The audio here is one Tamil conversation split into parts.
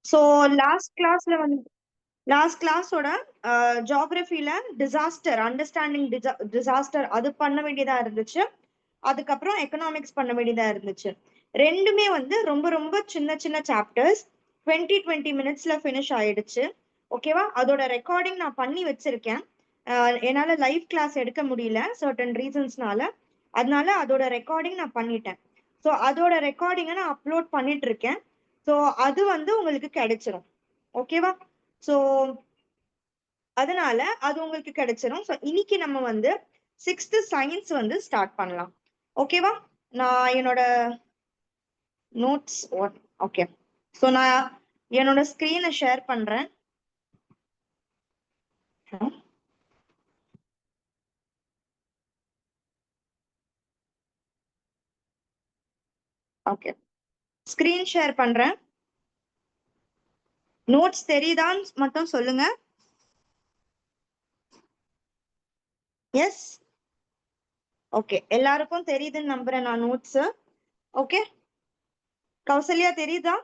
ஸோ லாஸ்ட் கிளாஸோட ஜியாகிரபில டிசாஸ்டர் அண்டர்ஸ்டாண்டிங் டிசாஸ்டர் அது பண்ண வேண்டியதா இருந்துச்சு. அதுக்கப்புறம் எக்கனாமிக்ஸ் பண்ண வேண்டியதா இருந்துச்சு. ரெண்டுமே வந்து ரொம்ப ரொம்ப சின்ன சின்ன சாப்டர்ஸ். 20 மினிட்ஸ்ல ஃபினிஷ் ஆயிடுச்சு. ஓகேவா? அதோட ரெக்கார்டிங் நான் பண்ணி வச்சிருக்கேன். என்னால லைவ் கிளாஸ் எடுக்க முடியல சர்டன் ரீசன்ஸ்னால. அதனால அதோட ரெக்கார்டிங் நான் பண்ணிட்டேன். ஸோ அதோட ரெக்கார்டிங்கை நான் அப்லோட் பண்ணிட்டு இருக்கேன். ஸோ அது வந்து உங்களுக்கு கிடைச்சிரும். ஓகேவா? ஸோ அதனால அது உங்களுக்கு கிடைச்சிரும். ஸோ இன்னைக்கு நம்ம வந்து 6th சயின்ஸ் வந்து ஸ்டார்ட் பண்ணலாம். ஓகேவா? நான் என்னோட நோட்ஸ் ஓகே. ஸோ நான் என்னோட ஸ்கிரீனை ஷேர் பண்றேன். ஓகே, ஸ்கிரீன் ஷேர் பண்றேன். நோட்ஸ் தெரியுதான்னு மட்டும் சொல்லுங்க. எஸ், ஓகே, எல்லாருக்கும் தெரியுதுன்னு நம்புறேன் நான் நோட்ஸ். ஓகே, கௌசல்யா தெரியுதா?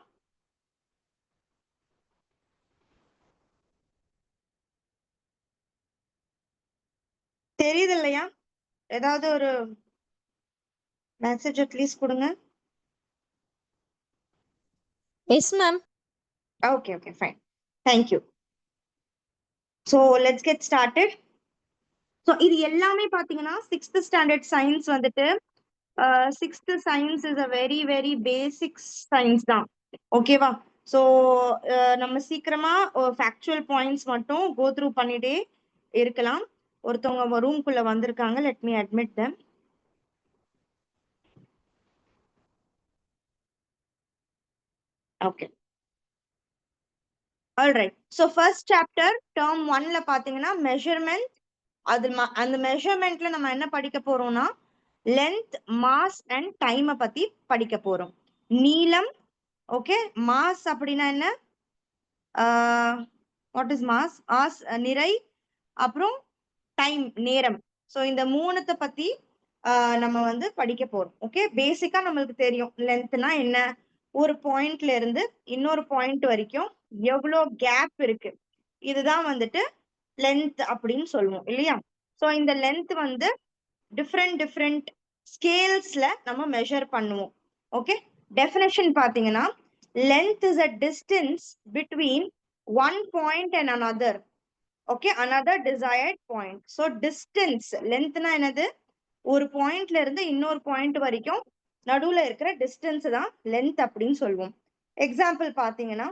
தெரியுது இல்லையா? ஏதாவது ஒரு மெசேஜ் அட்லீஸ்ட் கொடுங்க. Yes ma'am. Okay okay fine, thank you. So let's get started. So இது எல்லாமே பார்த்தீங்கன்னா 6th ஸ்டாண்டர்ட் சயின்ஸ் வந்துட்டு 6th science is a very very basic science தான். ஓகேவா? ஸோ நம்ம சீக்கிரமா ஃபேக்சுவல் பாயிண்ட்ஸ் மட்டும் கோ த்ரூ பண்ணிட்டே இருக்கலாம். ஒருத்தவங்க ரூம்குள்ள வந்திருக்காங்க. Let me admit them. Okay, alright. So first chapter term 1ல பார்த்தீங்கன்னா மெஷர்மெண்ட். அந்த மெஷர்மெண்ட்ல நம்ம என்ன படிக்க போறோம்னா லென்த், மாஸ் அண்ட் டைமை பத்தி படிக்க போறோம். நீளம், ஓகே, மாஸ் அப்படின்னா என்ன? What is mass? மாஸ் நிறை, அப்புறம் டைம் நேரம். ஸோ இந்த மூணுத்தை பத்தி நம்ம வந்து படிக்க போறோம். ஓகே, பேசிக்கா நம்மளுக்கு தெரியும் லென்த்னா என்ன, ஒரு பாயிண்ட்ல இருந்து இன்னொரு பாயிண்ட் வரைக்கும் எவ்வளோ கேப் இருக்கு, இதுதான் வந்துட்டு லென்த் அப்படின்னு சொல்லுவோம் இல்லையா? ஸோ இந்த லென்த் வந்து டிஃப்ரெண்ட் ஸ்கேல்ஸ்ல நம்ம மெஷர் பண்ணுவோம். ஓகே, டெஃபினேஷன் பாத்தீங்கன்னா length is a distance between one point and another. Okay, another desired point. So distance, lengthனா என்னது? ஒரு பாயிண்ட்ல இருந்து இன்னொரு பாயிண்ட் வரைக்கும் நடுவுல இருக்கிற டிஸ்டன்ஸ் தான் லென்த் அப்படின்னு சொல்லுவோம். எக்ஸாம்பிள் பாத்தீங்கன்னா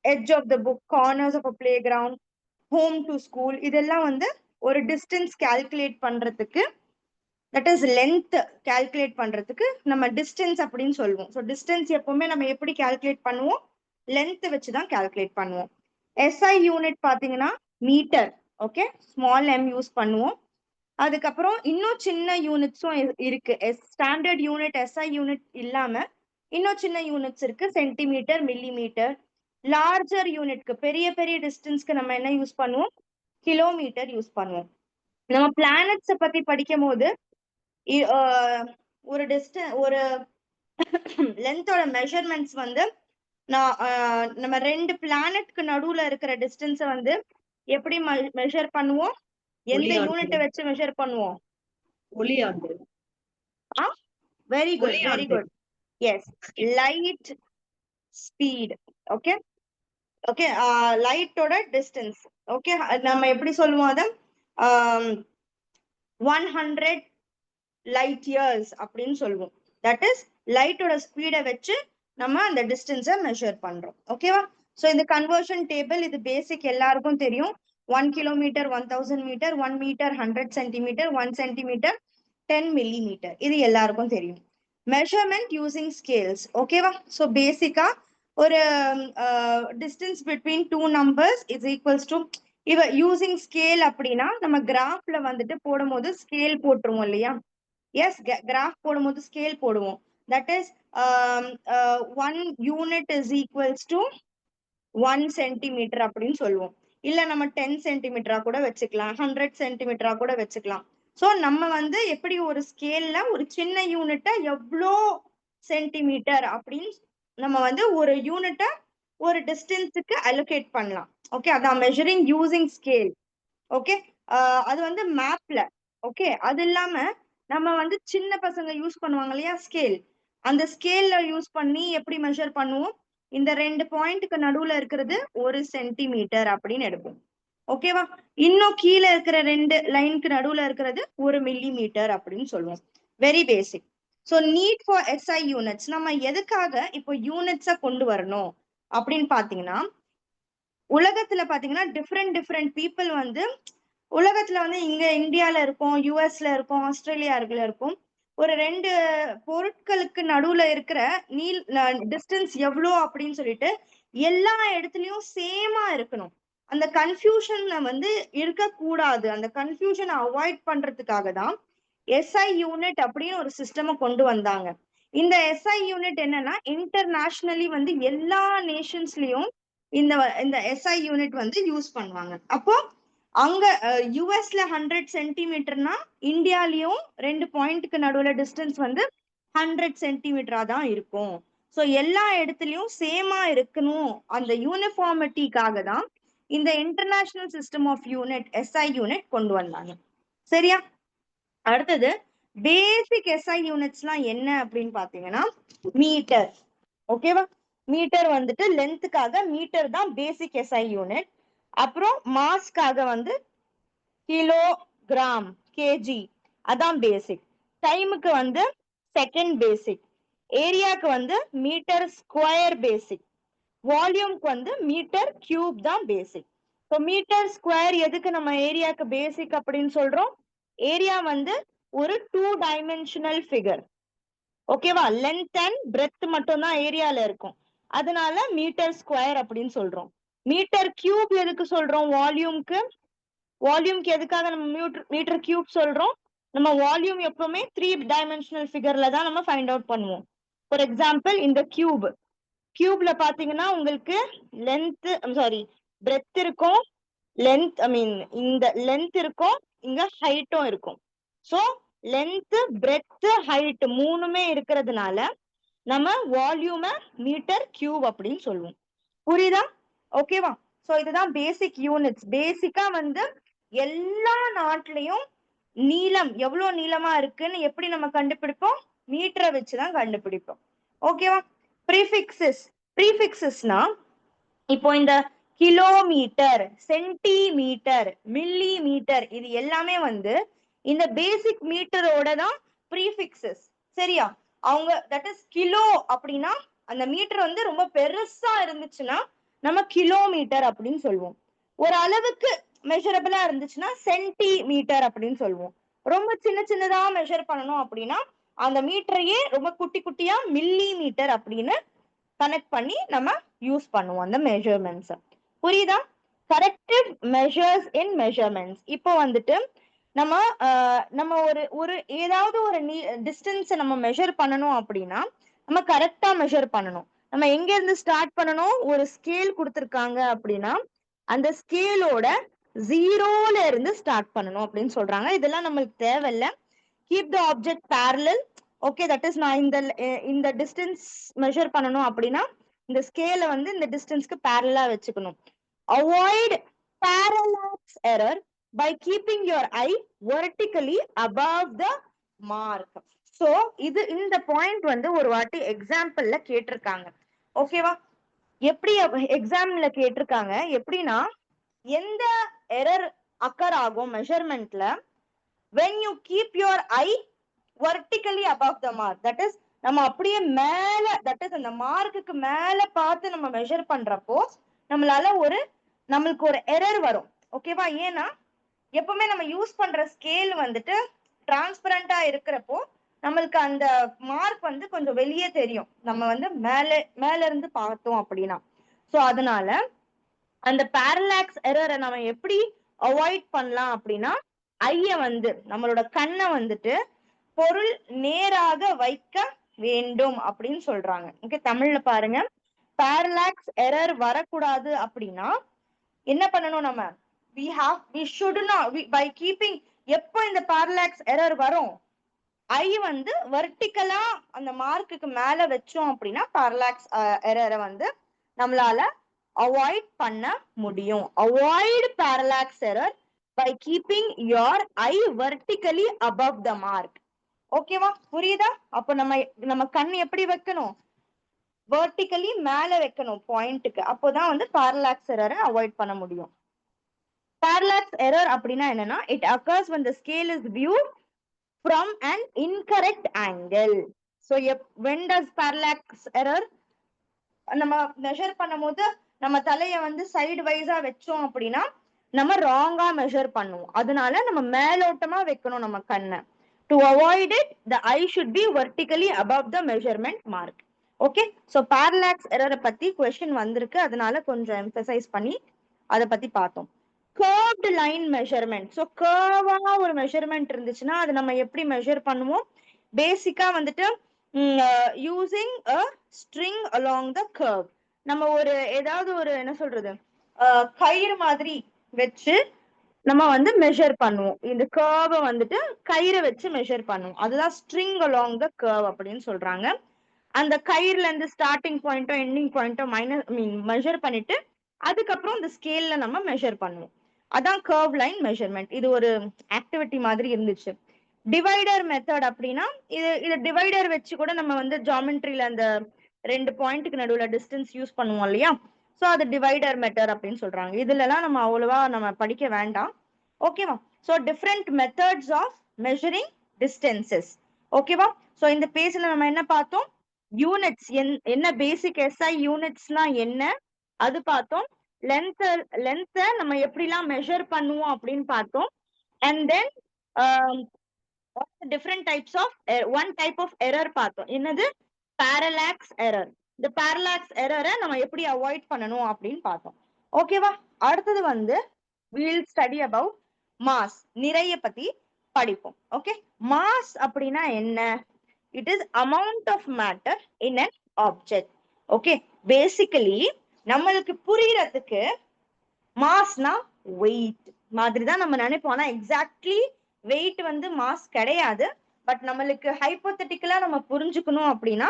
edge of the book, corners of a playground, home to school, இதெல்லாம் வந்து ஒரு டிஸ்டன்ஸ் கால்குலேட் பண்றதுக்கு, தட் இஸ் லென்த் கால்குலேட் பண்றதுக்கு நம்ம டிஸ்டன்ஸ் அப்படின்னு சொல்லுவோம். ஸோ டிஸ்டன்ஸ் எப்பவுமே நம்ம எப்படி கால்குலேட் பண்ணுவோம்? லென்த் வச்சு தான் கால்குலேட் பண்ணுவோம். எஸ்ஐ யூனிட் பாத்தீங்கன்னா metre. Okay, small m use பண்ணுவோம். அதுக்கப்புறம் இன்னும் சின்ன யூனிட்ஸும் இருக்கு. ஸ்டாண்டர்ட் யூனிட் எஸ்ஐ யூனிட் இல்லாம இன்னும் சின்ன யூனிட்ஸ் இருக்கு. Centimetre, millimetre. லார்ஜர் யூனிட்க்கு பெரிய பெரிய டிஸ்டன்ஸ்க்கு நம்ம என்ன யூஸ் பண்ணுவோம்? கிலோமீட்டர் யூஸ் பண்ணுவோம். நம்ம பிளானட்ஸை பத்தி படிக்கும் போது ஒரு ஒரு லென்த்தோட மெஷர்மெண்ட்ஸ் வந்து நம்ம ரெண்டு பிளானட்க்கு நடுவுல இருக்கிற டிஸ்டன்ஸை வந்து எப்படி மெஷர் பண்ணுவோம்? எந்த யூனிட்டை வச்சு மெஷர் பண்ணுவோம்? ஒளியாண்டு. Very good, very good. Yes, light speed. Okay okay, லைட்டோட டிஸ்டன்ஸ். ஓகே, நம்ம எப்படி சொல்லுவோம் அதை? 100 லைட் இயர்ஸ் அப்படின்னு சொல்லுவோம். தட் இஸ் லைட்டோட ஸ்பீடை வச்சு நம்ம அந்த டிஸ்டன்ஸை மெஷர் பண்றோம். ஓகேவா? ஸோ இந்த கன்வர்ஷன் டேபிள் இது பேசிக் எல்லாருக்கும் தெரியும். 1 kilometre 1000 metre, 1 metre 100 centimetre, 1 centimetre 10 millimetre, இது எல்லாருக்கும் தெரியும். Measurement using scales. ஓகேவா? ஸோ பேசிக்கா ஒரு distance between two numbers is equals to இவ யூசிங் ஸ்கேல் அப்படின்னா நம்ம கிராஃப்ல வந்துட்டு போடும்போது ஸ்கேல் போட்டுருவோம் இல்லையா? எஸ், கிராஃப் போடும்போது ஸ்கேல் போடுவோம். That is 1 unit is equals to 1 centimetre அப்படின்னு சொல்லுவோம். இல்ல நம்ம 10 சென்டிமீட்டரா கூட வச்சுக்கலாம், 100 சென்டிமீட்டரா கூட வச்சுக்கலாம். ஸோ நம்ம வந்து எப்படி ஒரு ஸ்கேல்ல ஒரு சின்ன யூனிட்டை எவ்வளோ சென்டிமீட்டர் அப்படின்னு நம்ம வந்து ஒரு யூனிட்டை ஒரு டிஸ்டன்ஸுக்கு அலோகேட் பண்ணலாம். ஓகே, அதான் மெஷரிங் யூசிங் ஸ்கேல். ஓகே, அது வந்து மேப்ல. ஓகே, அது இல்லாம நம்ம வந்து சின்ன பசங்க யூஸ் பண்ணுவாங்க இல்லையா ஸ்கேல், அந்த ஸ்கேல்ல யூஸ் பண்ணி எப்படி மெஷர் பண்ணுவோம், இந்த 2 பாயிண்ட்க்கு நடுவுல இருக்கிறது 1 சென்டிமீட்டர் அப்படின்னு எடுப்போம். ஓகேவா, இன்னும் கீழே இருக்கிற 2 லைனுக்கு நடுவுல இருக்கிறது 1 மில்லிமீட்டர் அப்படின்னு சொல்லுவோம். Very basic. So need for SI units. நம்ம எதுக்காக இப்போ யூனிட்ஸை கொண்டு வரணும் அப்படின்னு பாத்தீங்கன்னா, உலகத்துல பாத்தீங்கன்னா டிஃப்ரெண்ட் பீப்புள் வந்து உலகத்துல வந்து இங்க இந்தியால இருக்கும், யூஎஸ்ல இருக்கும், ஆஸ்திரேலியால இருக்கும். ஒரு 2 பொருட்களுக்கு நடுவுல இருக்கிற டிஸ்டன்ஸ் எவ்வளோ அப்படின்னு சொல்லிட்டு எல்லா இடத்துலயும் சேமா இருக்கணும். அந்த கன்ஃபியூஷன் வந்து இருக்கக்கூடாது. அந்த கன்ஃபியூஷனை அவாய்ட் பண்றதுக்காக தான் SI யூனிட் அப்படின்னு ஒரு சிஸ்டமை கொண்டு வந்தாங்க. இந்த SI யூனிட் என்னன்னா இன்டர்நேஷனலி வந்து எல்லா நேஷன்ஸ்லயும் இந்த இந்த SI யூனிட் வந்து யூஸ் பண்ணுவாங்க. அப்போ அங்க யூஎஸ்ல 100 சென்டிமீட்டர்னா இந்தியாலயும் 2 பாயிண்ட்க்கு நடுவுல டிஸ்டன்ஸ் வந்து 100 சென்டிமீட்டரா தான் இருக்கும். ஸோ எல்லா இடத்துலயும் சேமா இருக்கணும், அந்த யூனிஃபார்மிட்டிக்காக தான் இந்த international system of unit SI unit கொண்டு வந்தாங்க. சரியா, அடுத்தது பேசிக் SI யூனிட்ஸ்லாம் என்ன அப்படின்னு பாத்தீங்கன்னா மீட்டர். ஓகேவா, மீட்டர் வந்துட்டு லென்த்துக்காக மீட்டர் தான் பேசிக் SI யூனிட். அப்புறம் மாஸ்க்காக வந்து கிலோ, கிராம், கேஜி, அதான் பேசிக். டைமுக்கு வந்து செகண்ட் பேசிக். ஏரியாக்கு வந்து மீட்டர் ஸ்கொயர் பேசிக். வால்யூம்க்கு வந்து மீட்டர் கியூப் தான் பேசிக். ஸோ மீட்டர் ஸ்கொயர் எதுக்கு நம்ம ஏரியாக்கு பேசிக் அப்படின்னு சொல்றோம், ஏரியா வந்து ஒரு 2 டைமென்ஷனல் ஃபிகர். ஓகேவா, லென்த் அண்ட் பிரெத் மட்டும் தான் ஏரியால இருக்கும், அதனால மீட்டர் ஸ்கொயர் அப்படின்னு சொல்றோம். மீட்டர் கியூப் எதுக்கு சொல்றோம், வால்யூம்க்கு. வால்யூம்க்கு எதுக்காக நம்ம மீட்டர் கியூப் சொல்றோம், நம்ம வால்யூம் எப்பவுமே 3 டைமென்ஷனல் ஃபிகர்ல தான் நம்ம ஃபைண்ட் அவுட் பண்ணுவோம். ஃபார் எக்ஸாம்பிள் இந்த கியூப்ல பாத்தீங்கன்னா உங்களுக்கு லென்த் சாரி பிரெத் இருக்கும், லென்த் இந்த லென்த் இருக்கும், இங்க ஹைட்டும் இருக்கும். ஸோ லென்த், பிரெத், ஹைட் மூணுமே இருக்கிறதுனால நம்ம வால்யூமை மீட்டர் கியூப் அப்படின்னு சொல்லுவோம். புரியுதா? ஓகேவா, ஸோ இதுதான் பேசிக் யூனிட்ஸ். பேசிக்கா வந்து எல்லா நாட்டிலையும் நீளம் எவ்வளவு நீளமா இருக்குன்னு எப்படி நம்ம கண்டுபிடிப்போம், மீட்டரை வச்சுதான் கண்டுபிடிப்போம். ஓகேவா, ப்ரீஃபிக்ஸஸ்னா இப்போ இந்த கிலோமீட்டர், சென்டிமீட்டர், மில்லிமீட்டர் இது எல்லாமே வந்து இந்த பேசிக் மீட்டரோட தான் ப்ரீஃபிக்ஸஸ். சரியா, அவங்க தட் இஸ் கிலோ அப்படின்னா அந்த மீட்டர் வந்து ரொம்ப பெருசா இருந்துச்சுன்னா நம்ம கிலோமீட்டர் அப்படின்னு சொல்லுவோம். ஒரு அளவுக்கு மெஷரபிளா இருந்துச்சுன்னா சென்டிமீட்டர் அப்படின்னு சொல்லுவோம். ரொம்ப சின்னதா மெஷர் பண்ணணும் அப்படின்னா அந்த மீட்டரையே ரொம்ப குட்டி குட்டியா மில்லிமீட்டர் அப்படின்னு கனெக்ட் பண்ணி நம்ம யூஸ் பண்ணுவோம் அந்த மெஷர்மெண்ட்ஸ். புரியுதா? கரெக்டிவ் மெஷர்ஸ் இன் மெஷர்மெண்ட்ஸ். இப்போ வந்துட்டு நம்ம ஒரு ஏதாவது ஒரு டிஸ்டன்ஸை நம்ம மெஷர் பண்ணணும் அப்படின்னா நம்ம கரெக்டா மெஷர் பண்ணணும். நம்ம எங்க இருந்து ஸ்டார்ட் பண்ணணும், ஒரு ஸ்கேல் கொடுத்துருக்காங்க அப்படின்னா அந்த ஸ்கேலோட 0ல இருந்து ஸ்டார்ட் பண்ணணும் அப்படின்னு சொல்றாங்க. இதெல்லாம் நம்மளுக்கு தேவையில்லை. Keep the object parallel. Okay, that is நான் இந்த டிஸ்டன்ஸ் மெஷர் பண்ணணும் அப்படின்னா இந்த ஸ்கேல வந்து இந்த டிஸ்டன்ஸ்க்கு பேரலா வச்சுக்கணும். Avoid parallax error by keeping your eye vertically above the mark. So இந்த பாயிண்ட் வந்து ஒரு வாட்டி எக்ஸாம்பிள்ல கேட்டிருக்காங்க. ஓகேவா, எப்படி எக்ஸாம்ல கேட்டிருக்காங்க எப்படின்னா, எந்த எரர் அக்கர் ஆகும் மெஷர்மெண்ட்ல when you keep your eye vertically above the mark. that is நம்ம அப்படியே மேல, that is அந்த மார்க்குக்கு மேல பார்த்து நம்ம மெஷர் பண்றப்போ நம்மளுக்கு ஒரு எரர் வரும். ஓகேவா, ஏன்னா எப்பவுமே நம்ம யூஸ் பண்ற ஸ்கேல் வந்துட்டு டிரான்ஸ்பரண்டா இருக்கிறப்போ நம்மளுக்கு அந்த மார்க் வந்து கொஞ்சம் வெளியே தெரியும், நம்ம வந்து மேல இருந்து பார்த்தோம் அப்படின்னா. சோ அதனால அந்த பேரலாக்ஸ் எரரை நம்ம எப்படி அவாய்ட் பண்ணலாம் அப்படின்னா, ஐய வந்து நம்மளோட கண்ணை வந்துட்டு பொருள் நேராக வைக்க வேண்டும் அப்படின்னு சொல்றாங்க. ஓகே, தமிழ்ல பாருங்க, பேரலாக்ஸ் எரர் வரக்கூடாது அப்படின்னா என்ன பண்ணணும், நம்ம we should not by keeping. எப்போ இந்த பேரலாக்ஸ் எரர் வரும், ஐ வந்து வெர்டிகலா அந்த மார்க்குக்கு மேல வச்சோம் அப்படின்னா பேரலாக்ஸ் எரரை வந்து நம்மளால அவாய்ட் பண்ண முடியும். Avoid parallax error by keeping your eye vertically above the mark. ஓகேவா? புரியுதா? அப்ப நம்ம கண் எப்படி வைக்கணும்? வெர்டிகலி மேல வைக்கணும் பாயிண்ட்டுக்கு. அப்போதான் வந்து பேரலாக்ஸ் எரரை அவாய்ட் பண்ண முடியும். Parallax error அப்படின்னா என்னன்னா, it occurs when the scale is viewed from an incorrect angle. So when does parallax error நம்ம மெஷர் பண்ணும்போது நம்ம தலைய வந்து சைடு வைஸா வச்சோம் அப்படின்னா நம்ம ராங்கா மெஷர் பண்ணுவோம். அதனால நம்ம மேலோட்டமா வைக்கணும் நம்ம கண்ணை. To avoid it the eye should be vertically above the measurement mark. Okay, so parallax எரரை பத்தி கொஸ்டின் வந்திருக்கு, அதனால கொஞ்சம் எம்பசைஸ் பண்ணி அதை பத்தி பார்த்தோம். Curved line measurement. ஸோ கர்வா ஒரு மெஷர்மெண்ட் இருந்துச்சுன்னா அது நம்ம எப்படி மெஷர் பண்ணுவோம்? பேசிக்கா வந்துட்டு using a string along the curve. நம்ம ஒரு ஏதாவது ஒரு என்ன சொல்றது கயிறு மாதிரி வச்சு நம்ம வந்து மெஷர் பண்ணுவோம். இந்த கர்வை வந்துட்டு கயிறை வச்சு மெஷர் பண்ணுவோம். அதுதான் ஸ்ட்ரிங் அலாங் த கர்வ் அப்படின்னு சொல்றாங்க. அந்த கயிறுல இருந்து ஸ்டார்டிங் பாயிண்டோ எண்டிங் பாயிண்டோ மெஷர் பண்ணிட்டு அதுக்கப்புறம் இந்த ஸ்கேல்ல நம்ம மெஷர் பண்ணுவோம். அதான் கர்வ் லைன் மெஷர்மெண்ட். இது ஒரு ஆக்டிவிட்டி மாதிரி இருந்துச்சு. டிவைடர் மெத்தட் அப்படின்னா இது டிவைடர் வச்சு கூட நம்ம வந்து ஜாமெட்ரியில அந்த 2 பாயிண்ட்டுக்கு நடுவுல டிஸ்டன்ஸ் யூஸ் பண்ணுவோம் இல்லையா? சோ அது டிவைடர் மெத்தட் அப்படின்னு சொல்றாங்க. இதுல எல்லாம் நம்ம அவ்வளவா நம்ம படிக்க வேண்டாம். ஓகேவா? So different methods of measuring distances. ஓகேவா? சோ இந்த பேஜ்ல நம்ம என்ன பார்த்தோம்? யூனிட்ஸ் என்ன, பேசிக் எஸ்ஐ யூனிட்ஸ்னா என்ன அது பார்த்தோம். லென்த் நம்ம எப்படிலாம் மெஷர் பண்ணுவோம் அப்படின்னு பார்த்தோம். And then different types of one type of error பார்த்தோம். என்னது? Parallax error. இந்த பேரலாக்ஸ் எரரை நம்ம எப்படி அவாய்ட் பண்ணணும் அப்படின்னு பார்த்தோம். ஓகேவா? அடுத்தது வந்து we'll study about மாஸ், நிறைய பத்தி படிப்போம். ஓகே, மாஸ் அப்படின்னா என்ன? It is amount of matter in an object. Okay, basically நம்மளுக்கு புரியறதுக்கு மாஸ்னா வெயிட் மாதிரி தான் நம்ம நினைப்போம். ஆனா எக்ஸாக்ட்லி வெயிட் வந்து மாஸ் கிடையாது. பட் நம்மளுக்கு ஹைப்போதெட்டிக்கலா நம்ம புரிஞ்சுக்கணும் அப்படின்னா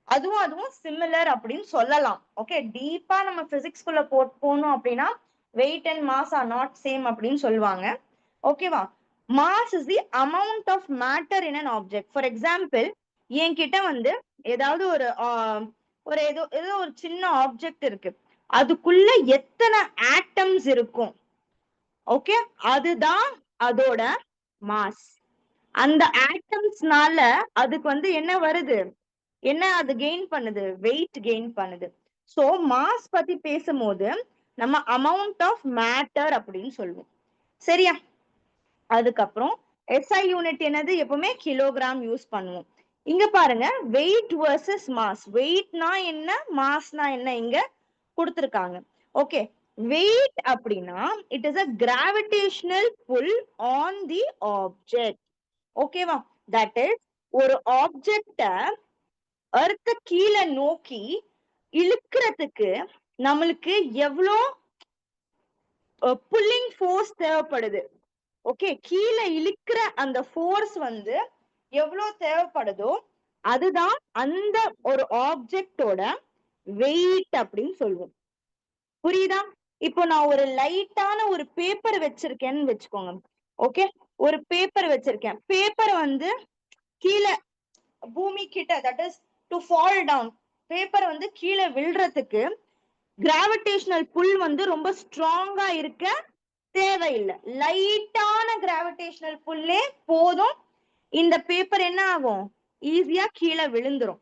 அதுவும் சிமிலர் அப்படின்னு சொல்லலாம். ஓகே, டீப்பா நம்ம பிசிக்ஸ்குள்ள போனோம் அப்படின்னா weight and mass are not same அப்படின்னு சொல்லுவாங்க. ஓகேவா? Mass is the amount of matter in an object. For example, என்கிட்ட வந்து ஏதாவது ஒரு ஏதோ ஒரு சின்ன ஆப்ஜெக்ட் இருக்கு, அதுக்குள்ள எத்தனை ஆட்டம்ஸ் இருக்கும், ஓகே, அதுதான் அதோட மாஸ். அந்த ஆட்டம்ஸ்னால அதுக்கு வந்து என்ன வருது, என்ன அது கெயின் பண்ணுது? வெயிட் கெயின் பண்ணுது. சோ மாஸ் பத்தி பேசும்போது நம்ம அமௌண்ட் ஆஃப் மேட்டர் அப்படின்னு சொல்லுவோம். சரியா? அதுக்கப்புறம் எஸ்ஐ யூனிட் என்னது? எப்பவுமே கிலோகிராம் யூஸ் பண்ணுவோம். இங்க பாருங்க, வெயிட் வர்சஸ் மாஸ். வெயிட்னா என்ன, மாஸ்னா என்ன இங்க கொடுத்திருக்காங்க. ஓகே, வெயிட் அப்படின்னா it is a gravitational pull on the object. ஓகேவா? தட் இஸ் ஒரு ஆப்ஜெக்ட எர்த்த கீழே நோக்கி இழுக்கிறதுக்கு நம்மளுக்கு எவ்வளோ புல்லிங் ஃபோர்ஸ் தேவைப்படுது. ஓகே, கீழே இழுக்கிற அந்த ஃபோர்ஸ் வந்து எவ்வளவு தேவைப்படுதோ அதுதான் அந்த ஒரு ஆப்ஜெக்டோட வெயிட் அப்படின்னு சொல்லுவோம். புரியுதா? இப்போ நான் ஒரு லைட்டான ஒரு பேப்பர் வச்சிருக்கேன்னு வச்சுக்கோங்க. ஓகே, ஒரு பேப்பர் வச்சிருக்கேன். பேப்பர் வந்து கீழே பூமி கிட்ட, that is to fall down, paper வந்து கீழே விழுறதுக்கு கிராவிடேஷனல் புல் வந்து ரொம்ப ஸ்ட்ராங்கா இருக்க தேவையில்லை. லைட்டான கிராவிடேஷனல் புல்லே போதும், இந்த பேப்பர் என்ன ஆகும்? ஈஸியா கீழே விழுந்துரும்.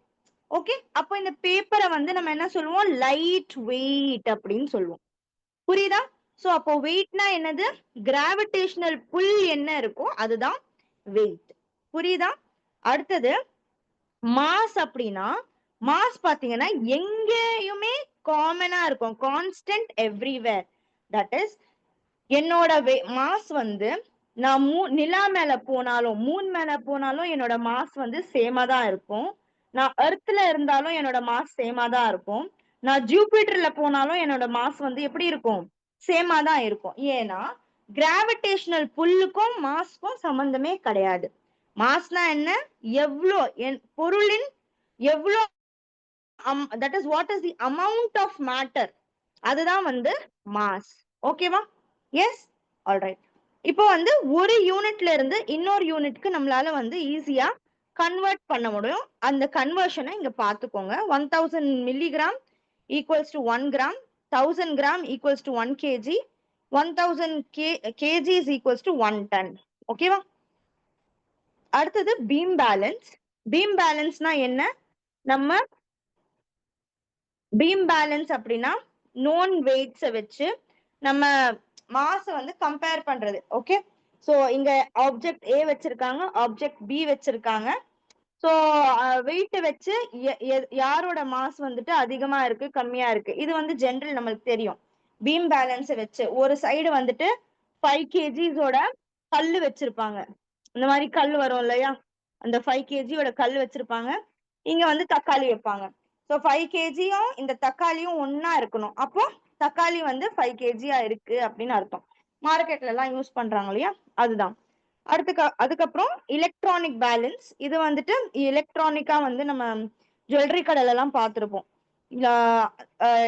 ஓகே, அப்போ இந்த பேப்பரை வந்து நம்ம என்ன சொல்லுவோம்? லைட் வெயிட் அப்படின்னு சொல்லுவோம். புரியுதா? சோ அப்போ வெயிட்னா என்னது? கிராவிடேஷனல் புல் என்ன இருக்கோ அதுதான் வெயிட். புரியுதா? அடுத்தது மாஸ் அப்படின்னா, மாஸ் பாத்தீங்கன்னா எங்கேயுமே காமனா இருக்கும், கான்ஸ்டன்ட் எவ்ரிவேர். தட் இஸ் என்னோட மாஸ் வந்து நான் நிலா மேல போனாலும் மூன் மேல போனாலும் என்னோட மாஸ் வந்து சேமா தான் இருக்கும். நான் எர்த்ல இருந்தாலும் என்னோட மாஸ் சேமா தான் இருக்கும். நான் ஜூபிட்டர்ல போனாலும் என்னோட மாஸ் வந்து எப்படி இருக்கும்? சேமா தான் இருக்கும். ஏன்னா கிராவிடேஷனல் புல்லுக்கும் மாஸ்க்கும் சம்பந்தமே கிடையாது. மாஸ்னா என்ன? எவ்வளோ பொருளின் எவ்வளோ that is what is the amount of matter, அதுதான் வந்து மாஸ். ஓகேவா? Yes, alright. இப்போ வந்து ஒரு யூனிட்ல இருந்து இன்னொரு யூனிட்க்கு நம்மளால வந்து ஈஸியா கன்வெர்ட் பண்ண முடியும். அந்த கன்வர்ஷனை இங்க பாத்துக்கோங்க. 1000 milligram equals to 1 gram, 1000 gram equals to 1 kg, 1000 kg is equals to 1 ton. ஓகேவா? அடுத்தது பீம் பேலன்ஸ். பீம் பேலன்ஸ்னா என்ன? நம்ம பீம் பேலன்ஸ் அப்படின்னா நோன் வெயிட்ஸை வச்சு நம்ம மாச வந்து கம்பேர் பண்றது. ஓகே, சோ இங்க ஆப்ஜெக்ட் ஏ வச்சிருக்காங்க, ஆப்ஜெக்ட் பி வச்சிருக்காங்க. சோ வெயிட் வச்சு யாரோட மாஸ் வந்துட்டு அதிகமா இருக்கு கம்மியா இருக்கு, இது வந்து ஜெனரல் நம்மளுக்கு தெரியும். பீம் பேலன்ஸ் வச்சு ஒரு சைடு வந்துட்டு 5 kgஸோட கல்லு வச்சிருப்பாங்க. இந்த மாதிரி கல் வரும் இல்லையா, அந்த 5 kgயோட கல் வச்சிருப்பாங்க. இங்க வந்து தக்காளி வைப்பாங்க. ஸோ 5 kgயும் இந்த தக்காளியும் ஒன்னா இருக்கணும். அப்போ தக்காளி வந்து 5 kg இருக்கு அப்படின்னு அர்த்தம். மார்க்கெட்ல எல்லாம் யூஸ் பண்றாங்க இல்லையா, அதுதான். அதுக்கப்புறம் எலக்ட்ரானிக் பேலன்ஸ். இது வந்துட்டு எலக்ட்ரானிக்கா வந்து நம்ம ஜுவல்லரி கடையில எல்லாம் பார்த்திருப்போம்.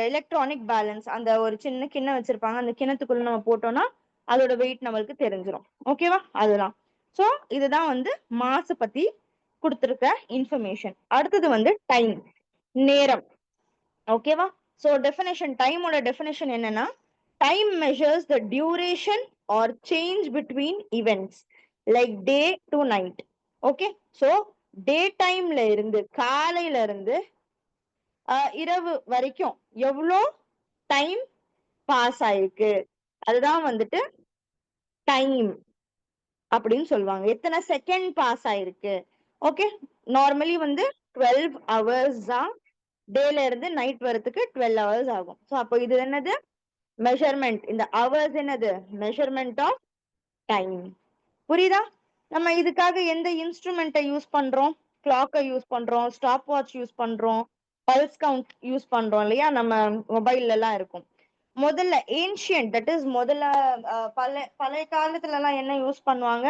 எலக்ட்ரானிக் பேலன்ஸ், அந்த ஒரு சின்ன கிண்ணம் வச்சிருப்பாங்க, அந்த கிண்ணத்துக்குள்ள நம்ம போட்டோம்னா அதோட வெயிட் நம்மளுக்கு தெரிஞ்சிடும். ஓகேவா? அதுதான். சோ இதுதான் வந்து மாச பத்தி கொடுத்திருக்க இன்ஃபர்மேஷன். அடுத்தது வந்து டைம், நேரம். ஓகேவா? சோ டெஃபினேஷன், டைமோட டெஃபினேஷன் என்னன்னா, time measures the duration or change between events like day to night. Okay, so day டைம்ல இருந்து காலையில இருந்து இரவு வரைக்கும் எவ்வளோ டைம் பாஸ் ஆயிருக்கு, அதுதான் வந்துட்டு டைம் அப்படின்னு சொல்லுவாங்க. எத்தனை செகண்ட் பாஸ் ஆயிருக்கு. ஓகே, நார்மலி வந்து 12 hours தான் டேல இருந்து நைட் வரதுக்கு 12 hours ஆகும். ஸோ அப்போ இது என்னது? மெஷர்மெண்ட். இந்த ஹவர்ஸ் என்னது? Measurement of time. புரியுதா? நம்ம இதுக்காக எந்த இன்ஸ்ட்ருமெண்ட்டை யூஸ் பண்றோம்? கிளாக்கை யூஸ் பண்றோம், ஸ்டாப் வாட்ச் யூஸ் பண்றோம், பல்ஸ் கவுண்ட் யூஸ் பண்றோம் இல்லையா, நம்ம மொபைல்ல எல்லாம் இருக்கும். முதல்ல ஏன்ஷியன்ட், தட் இஸ் முதல்ல பழைய காலத்துல எல்லாம் என்ன யூஸ் பண்ணுவாங்க?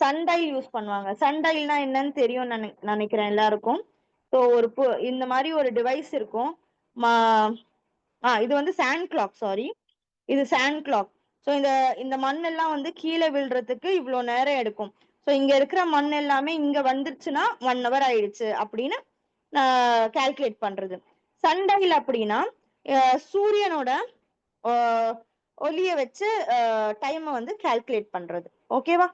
சன்டைல் யூஸ் பண்ணுவாங்க. சன்டைல்னா என்னன்னு தெரியும் நினைக்கிறேன் எல்லாருக்கும். ஸோ ஒரு இந்த மாதிரி ஒரு டிவைஸ் இருக்கும். இது வந்து சாண்ட் கிளாக், சாரி, இது சாண்ட் கிளாக். ஸோ இந்த மண் எல்லாம் வந்து கீழே விழுறதுக்கு இவ்வளோ நேரம் எடுக்கும். ஸோ இங்க இருக்கிற மண் எல்லாமே இங்க வந்துருச்சுன்னா 1 hour ஆயிடுச்சு அப்படின்னு கால்குலேட் பண்றது. சன்டைல் அப்படின்னா சூரியனோட ஒளிய வச்சு டைமை வந்து கால்குலேட் பண்றது. ஓகேவா?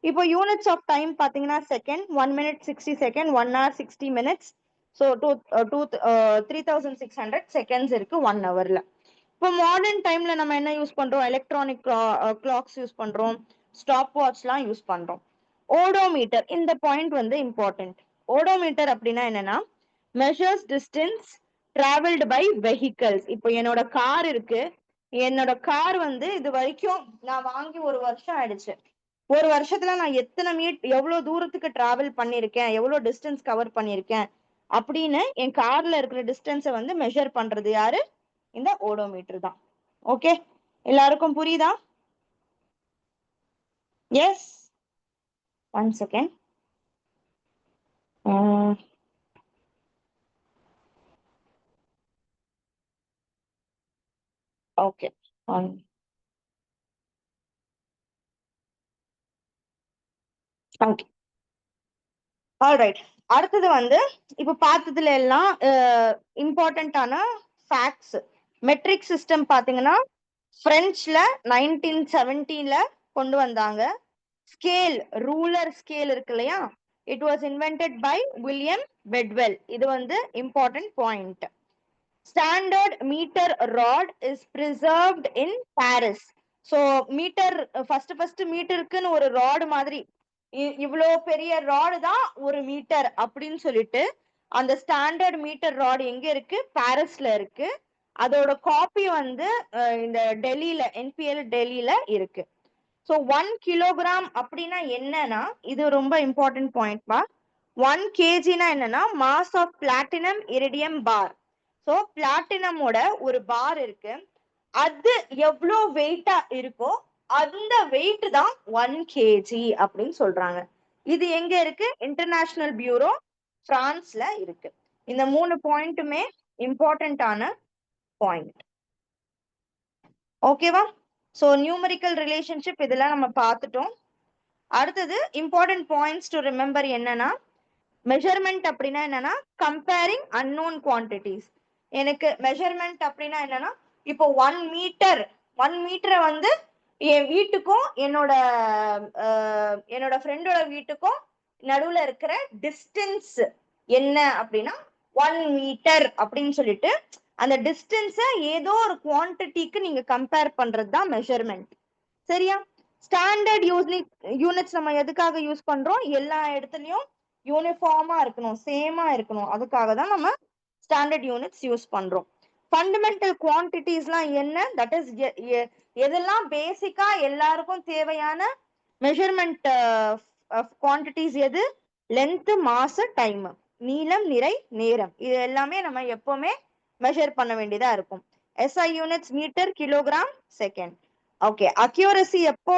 இப்போ யூனிட்ஸ் ஆஃப் டைம் பாத்தீங்கன்னா second, 1 minute 60 seconds, 1 hour 60 minutes. So 3600 seconds இருக்கு 1 hourல. இப்போ மாடர்ன் டைம்ல நம்ம என்ன யூஸ் பண்றோம்? எலக்ட்ரானிக் கிளாக்ஸ் யூஸ் பண்றோம், ஸ்டாப் வாட்ச்லாம் யூஸ் பண்றோம். ஓடோமீட்டர், இந்த பாயிண்ட் வந்து இம்பார்ட்டன்ட். ஓடோமீட்டர் அப்படின்னா என்னன்னா, measures distance travelled by vehicles. இப்போ என்னோட கார் இருக்கு, என்னோட கார் வந்து இது வரைக்கும் நான் வாங்கி 1 வருஷம் ஆயிடுச்சு. 1 வருஷத்துல நான் எவ்வளவு தூரத்துக்கு டிராவல் பண்ணிருக்கேன், எவ்வளவு டிஸ்டன்ஸ் கவர் பண்ணிருக்கேன் அப்படின்னு என் கார்ல இருக்கிற டிஸ்டன்ஸை வந்து மெஷர் பண்றது யாரு? இந்த ஓடோமீட்டர் தான். ஓகே, எல்லாருக்கும் புரியுதா? Yes, 1 second. Okay, okay, alright. அடுத்தது வந்து இப்ப பார்த்ததுல எல்லாம் இம்பார்ட்டன்டான ஃபேக்ட்ஸ். மெட்ரிக் சிஸ்டம் பாத்தீங்கன்னா பிரெஞ்சுல 1970ல கொண்டு வந்தாங்க. ஸ்கேல், ரூலர் ஸ்கேல் இருக்கு இல்லையா, it was invented by William Bedwell. இது வந்து important point. Standard metre rod is preserved in Paris. So metre, first மீட்டருக்குன்னு ஒரு ராடு மாதிரி, இவ்வளோ பெரிய ராடு தான் ஒரு மீட்டர் அப்படின்னு சொல்லிட்டு அந்த ஸ்டாண்டர்ட் மீட்டர் ராடு எங்க இருக்கு? பாரிஸ்ல இருக்கு. அதோட காப்பி வந்து இந்த டெல்லியில, என்பிஎல் டெல்லியில இருக்கு. ஸோ 1 kilogram அப்படின்னா என்னன்னா, இது ரொம்ப இம்பார்ட்டன்ட் பாயிண்ட் பா. 1 kgனா என்னன்னா, mass of platinum iridium bar. So பிளாட்டினமோட ஒரு பார் இருக்கு, அது எவ்வளோ வெயிட்டா இருக்கோ அந்த வெயிட் தான் 1 kg அப்படின்னு சொல்றாங்க. இது எங்க இருக்கு? இன்டர்நேஷனல் பியூரோ, பிரான்ஸ்ல இருக்கு. இந்த 3 பாயிண்ட்டுமே இம்பார்ட்டன்டான பாயிண்ட். ஓகேவா? சோ நியூமரிக்கல் ரிலேஷன்ஷிப் இதெல்லாம் நம்ம பார்த்துட்டோம். அடுத்தது இம்பார்ட்டன்ட் பாயிண்ட்ஸ் டு ரிமெம்பர் என்னன்னா, மெஷர்மெண்ட் அப்படின்னா என்னன்னா கம்பேரிங் அன்னோன் குவான்டிட்டிஸ். எனக்கு மெஷர்மெண்ட் அப்படின்னா என்னன்னா, இப்போ 1 மீட்டரை வந்து என் வீட்டுக்கும் என்னோட ஃப்ரெண்டோட வீட்டுக்கும் நடுவுல இருக்கிற டிஸ்டன்ஸ் என்ன அப்படின்னா 1 மீட்டர் அப்படின்னு சொல்லிட்டு அந்த டிஸ்டன்ஸை ஏதோ ஒரு குவான்டிட்டிக்கு நீங்க கம்பேர் பண்றது தான் மெஷர்மெண்ட். சரியா? ஸ்டாண்டர்ட் யூனிட்ஸ் நம்ம எதுக்காக யூஸ் பண்றோம்? எல்லா இடத்துலயும் யூனிஃபார்மா இருக்கணும், சேமா இருக்கணும், அதுக்காக தான் நம்ம ஸ்டாண்டர்ட் யூனிட்ஸ் யூஸ் பண்றோம். ஃபண்டமெண்டல் குவான்டிட்டிஸ்லாம் என்ன? தட் இஸ் எதெல்லாம் பேசிக்கா எல்லாருக்கும் தேவையான மெஷர்மெண்ட் குவான்டிட்டிஸ் எது? லென்த், மாஸ், டைம், நீளம், நிறை, நேரம். இது எல்லாமே நம்ம எப்பவுமே மெஷர் பண்ண வேண்டியதா இருக்கும். SI units metre, kilogram, second. Okay, accuracy எப்போ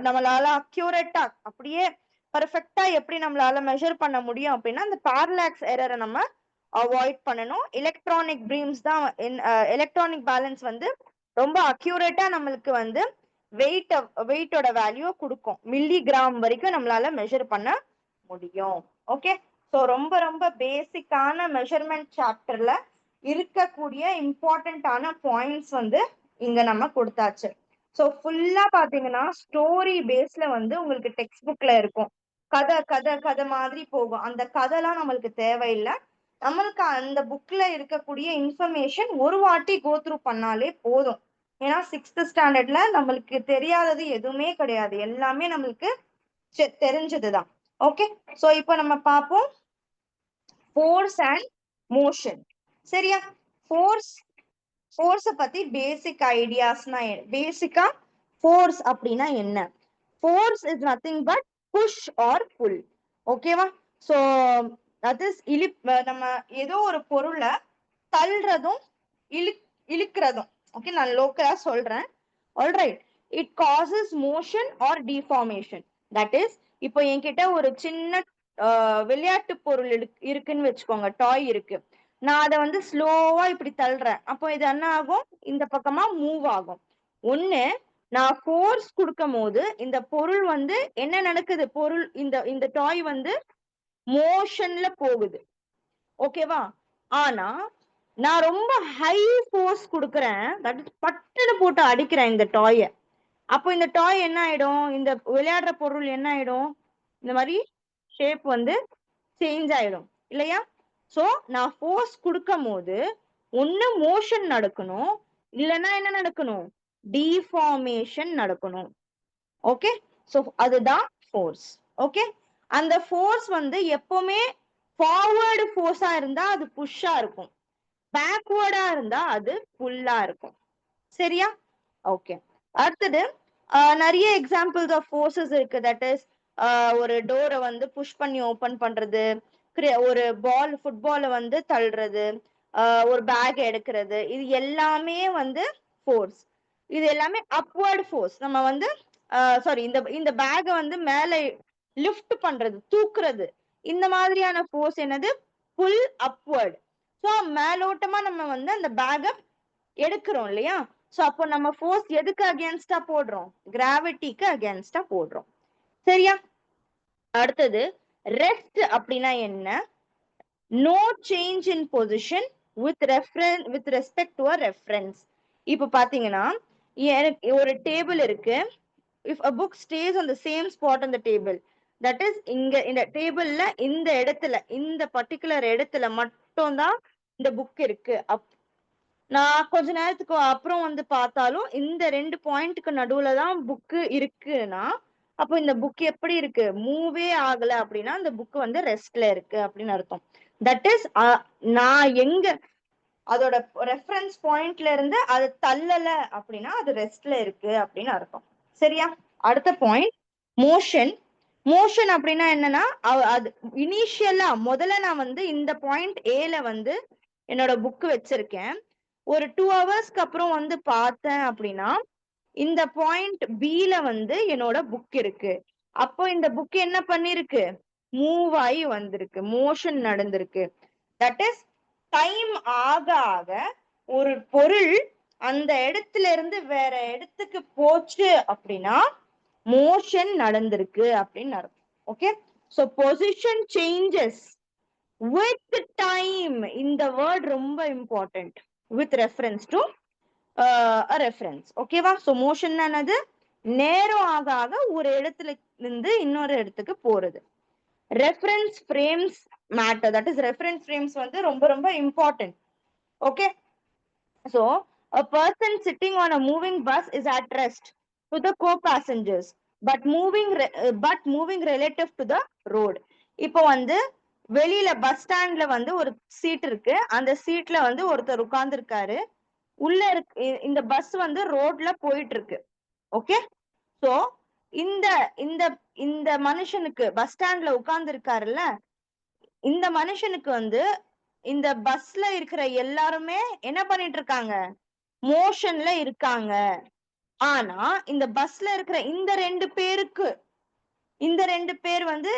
நம்மளால அக்யூரேட்டா அப்படியே பர்ஃபெக்டா எப்படி நம்மளால மெஷர் பண்ண முடியும் அப்படின்னா, அந்த பாரலாக்ஸ் எரரை நம்ம அவாய்ட் பண்ணணும். எலக்ட்ரானிக் ப்ரீம்ஸ் தான், எலக்ட்ரானிக் பேலன்ஸ் வந்து ரொம்ப அக்யூரேட்டா நம்மளுக்கு வந்து வெயிட்டோட வேல்யூ கொடுக்கும். மில்லிகிராம் வரைக்கும் நம்மளால மெஷர் பண்ண முடியும். ஓகே, ஸோ ரொம்ப ரொம்ப பேசிக்கான மெஷர்மெண்ட் சாப்டர்ல இருக்கக்கூடிய இம்பார்ட்டன்டான பாயிண்ட்ஸ் வந்து இங்க நம்ம கொடுத்தாச்சு. ஸோ ஃபுல்லா பாத்தீங்கன்னா ஸ்டோரி பேஸ்ல வந்து உங்களுக்கு டெக்ஸ்ட் புக்ல இருக்கும். கதை மாதிரி போகும். அந்த கதைலாம் நம்மளுக்கு தேவையில்லை. நம்மளுக்கு அந்த புக்ல இருக்கக்கூடிய இன்ஃபர்மேஷன் ஒரு வாட்டி கோ த்ரூ பண்ணாலே போதும். ஏன்னா 6th ஸ்டாண்டர்ட்ல நம்மளுக்கு தெரியாதது எதுவுமே கிடையாது, எல்லாமே நம்மளுக்கு தெரிஞ்சதுதான். ஓகே, சோ இப்போ நம்ம பார்ப்போம் ஃபோர்ஸ் அண்ட் மோஷன். சரியா? ஃபோர்ஸை பத்தி பேசிக் ஐடியாஸ்னா, பேசிக்கா ஃபோர்ஸ் அப்படின்னா என்ன? Force is nothing but push or pull. ஓகேவா? ஸோ தட் இஸ் நம்ம ஏதோ ஒரு பொருளை தள்ளுறதும் இழுக்கிறதும். ஓகே, நான் லோக்கலா சொல்றேன். Alright, it causes motion R deformation. That is, இப்போ என்கிட்ட ஒரு சின்ன விளையாட்டு பொருள் இருக்குன்னு வச்சுக்கோங்க, டாய் இருக்கு. நான் அதை வந்து ஸ்லோவா இப்படி தள்ளுறேன். அப்போ இது என்ன ஆகும்? இந்த பக்கமா மூவ் ஆகும். ஒண்ணு, நான் ஃபோர்ஸ் கொடுக்கும் போது இந்த பொருள் வந்து என்ன நடக்குது? பொருள் இந்த டாய் வந்து மோஷன்ல போகுது. ஓகேவா? ஆனா நான் ரொம்ப ஹை ஃபோர்ஸ் கொடுக்குறேன், தட் இஸ் பட்டுன்னு போட்டு அடிக்கிறேன் இந்த டாயை. அப்போ இந்த டாய் என்ன ஆயிடும்? இந்த விளையாடுற பொருள் என்ன ஆயிடும்? இந்த மாதிரி ஷேப் வந்து சேஞ்ச் ஆயிடும் இல்லையா? சோ நான் ஃபோர்ஸ் கொடுக்கும் போது ஒண்ணு மோஷன் நடக்கணும், இல்லைன்னா என்ன நடக்கணும்? டிஃபார்மேஷன் நடக்கணும். ஓகே, சோ அதுதான் ஃபோர்ஸ். ஓகே, அந்த ஃபோர்ஸ் வந்து எப்பவுமே ஃபார்வர்டு ஃபோர்ஸா இருந்தா அது புஷ்ஷா இருக்கும், பேக்வர்டா இருந்தா அது புல்லா இருக்கும். சரியா? ஓகே, அடுத்தது நிறைய எக்ஸாம்பிள்ஸ் ஆஃப் ஃபோர்ஸஸ் இருக்கு. தட் இஸ், ஒரு டோரை வந்து புஷ் பண்ணி ஓபன் பண்றது, ஒரு ஃபுட்பாலை வந்து தள்ளுறது, ஒரு பேக் எடுக்கிறது, இது எல்லாமே வந்து ஃபோர்ஸ். இது எல்லாமே அப்வர்ட் ஃபோர்ஸ். நம்ம வந்து சாரி, இந்த பேக்கை வந்து மேல லிஃப்ட் பண்றது, தூக்குறது, இந்த மாதிரியான ஃபோர்ஸ் என்னது? புல் அப்வர்ட். ஸோ மேலோட்டமா நம்ம வந்து அந்த பேக்கை எடுக்கிறோம் இல்லையா? சோ அப்போ நம்ம ஃபோர்ஸ் எதுக்கு அகேன்ஸ்டா போடுறோம்? கிராவிட்டிக்கு அகேன்ஸ்டா போடுறோம். சரியா? அடுத்தது ரெஸ்ட் அப்படின்னா என்ன? No change in position with respect to a reference. இப்போ பாத்தீங்கன்னா எனக்கு ஒரு டேபிள் இருக்கு. if a book stays on the same spot on the table, that is, இங்க இந்த டேபிள்ல இந்த இடத்துல, இந்த பர்டிகுலர் இடத்துல மட்டும் தான் இந்த புக் இருக்கு. நான் கொஞ்ச நேரத்துக்கு அப்புறம் வந்து பார்த்தாலும் இந்த 2 பாயிண்ட்க்கு நடுவுல தான் புக்கு இருக்குன்னா, அப்போ இந்த புக் எப்படி இருக்கு? மூவே ஆகல அப்படின்னா அந்த புக் வந்து ரெஸ்ட்ல இருக்கு அப்படின்னு அர்த்தம். தட் இஸ், நான் எங்க அதோட ரெஃபரன்ஸ் பாயிண்ட்ல இருந்து அது தள்ளல அப்படின்னா அது ரெஸ்ட்ல இருக்கு அப்படின்னு அர்த்தம். சரியா? அடுத்த பாயிண்ட் மோஷன். மோஷன் அப்படின்னா என்னன்னா, அது இனிஷியலா முதல்ல நான் வந்து இந்த பாயிண்ட் ஏல வந்து என்னோட புக் வச்சிருக்கேன். ஒரு 2 ஹவர்ஸ்க்கு அப்புறம் வந்து பார்த்தேன் அப்படின்னா இந்த பாயிண்ட் பில வந்து என்னோட புக் இருக்கு. அப்போ இந்த புக் என்ன பண்ணிருக்கு? மூவ் ஆகி வந்திருக்கு, மோஷன் நடந்திருக்கு. தட் இஸ், டைம் ஆக ஆக ஒரு பொருள் அந்த இடத்துல இருந்து வேற இடத்துக்கு போச்சு அப்படின்னா மோஷன் நடந்திருக்கு அப்படின்னு அர்த்தம். Okay, so position changes with time. இந்த வேர்ட் ரொம்ப important. With reference to reference. ஓகேவா? சோ மோஷன் என்னது? நேரம் ஆக ஆக ஒரு இடத்துல இருந்து இன்னொரு இடத்துக்கு போறது. Reference frames matter. That is reference frames வந்து ரொம்ப ரொம்ப important. Okay, so a person sitting on a moving bus is at rest to the co-passengers but moving relative to the road. இப்போ வந்து வெளியில பஸ் ஸ்டாண்ட்ல வந்து ஒரு சீட் இருக்கு, அந்த சீட்ல வந்து ஒருத்தர் உட்கார்ந்து இருக்காரு, உள்ள இருக்கு இந்த பஸ் வந்து ரோட்ல போயிட்டு இருக்கு. ஓகே, சோ இந்த இந்த இந்த மனுஷனுக்கு பஸ் ஸ்டாண்ட்ல உட்கார்ந்து இருக்காருல்ல, இந்த மனுஷனுக்கு வந்து இந்த பஸ்ல இருக்கிற எல்லாருமே என்ன பண்ணிட்டு இருக்காங்க? மோஷன்ல இருக்காங்க. ஆனா இந்த பஸ்ல இருக்கிற இந்த ரெண்டு பேர் வந்து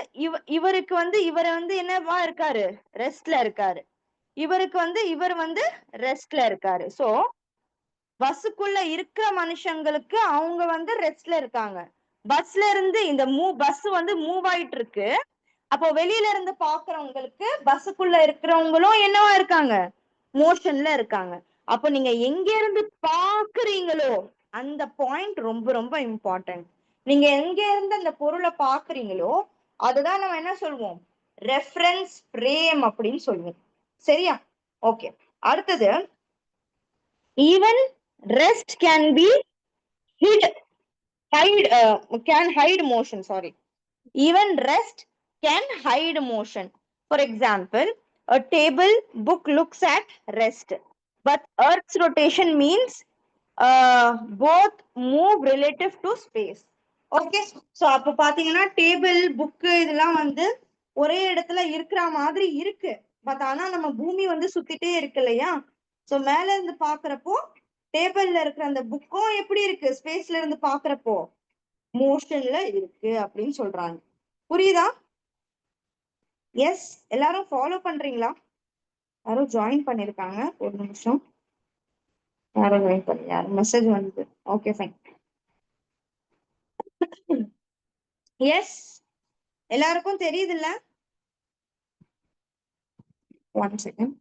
இவருக்கு வந்து இவர் வந்து என்னவா இருக்காரு? ரெஸ்ட்ல இருக்காரு. இவருக்கு வந்து இவர் வந்து ரெஸ்ட்ல இருக்காரு. சோ பஸ்ஸுக்குள்ள இருக்கிற மனுஷங்களுக்கு அவங்க வந்து ரெஸ்ட்ல இருக்காங்க. பஸ்ல இருந்து இந்த பஸ் வந்து மூவ் ஆயிட்டு இருக்கு. அப்போ வெளியில இருந்து பாக்குறவங்களுக்கு பஸ்ஸுக்குள்ள இருக்கிறவங்களும் என்னவா இருக்காங்க? மோஷன்ல இருக்காங்க. அப்போ நீங்க எங்க இருந்து பாக்குறீங்களோ அந்த பாயிண்ட் ரொம்ப ரொம்ப இம்பார்ட்டன்ட். நீங்க எங்க இருந்து அந்த பொருளை பாக்குறீங்களோ அதுதான் நம்ம என்ன சொல்வோம்? ரெஃபரன்ஸ் ஃப்ரேம் அப்படின்னு சொல்லுவோம். சரியா? ஓகே, அடுத்தது even rest can be hide motion. Sorry, even rest can hide motion. For example, a table book looks at rest, but Earth's rotation means both move relative to space. Okay, so அப்ப பாத்தீங்கன்னா டேபிள் புக்கு இதெல்லாம் வந்து ஒரே இடத்துல இருக்கிற மாதிரி இருக்கு. பட் ஆனா நம்ம பூமி வந்து சுத்திட்டே இருக்கு இல்லையா? சோ மேல இருந்து பாக்குறப்போ டேபிள்ல இருக்கிற அந்த புக்கும் எப்படி இருக்கு? ஸ்பேஸ்ல இருந்து பாக்குறப்போ மோஷன்ல இருக்கு அப்படின்னு சொல்றாங்க. புரியுதா? எஸ், எல்லாரும் ஃபாலோ பண்றீங்களா? யாரும் ஜாயின் பண்ணிருக்காங்க? ஒரு நிமிஷம். யாரும் ஜாயின் பண்ணி யாரும் மெசேஜ் வந்து ஓகே ஃபைன். எஸ், எல்லாருக்கும் தெரியுது இல்ல? One second.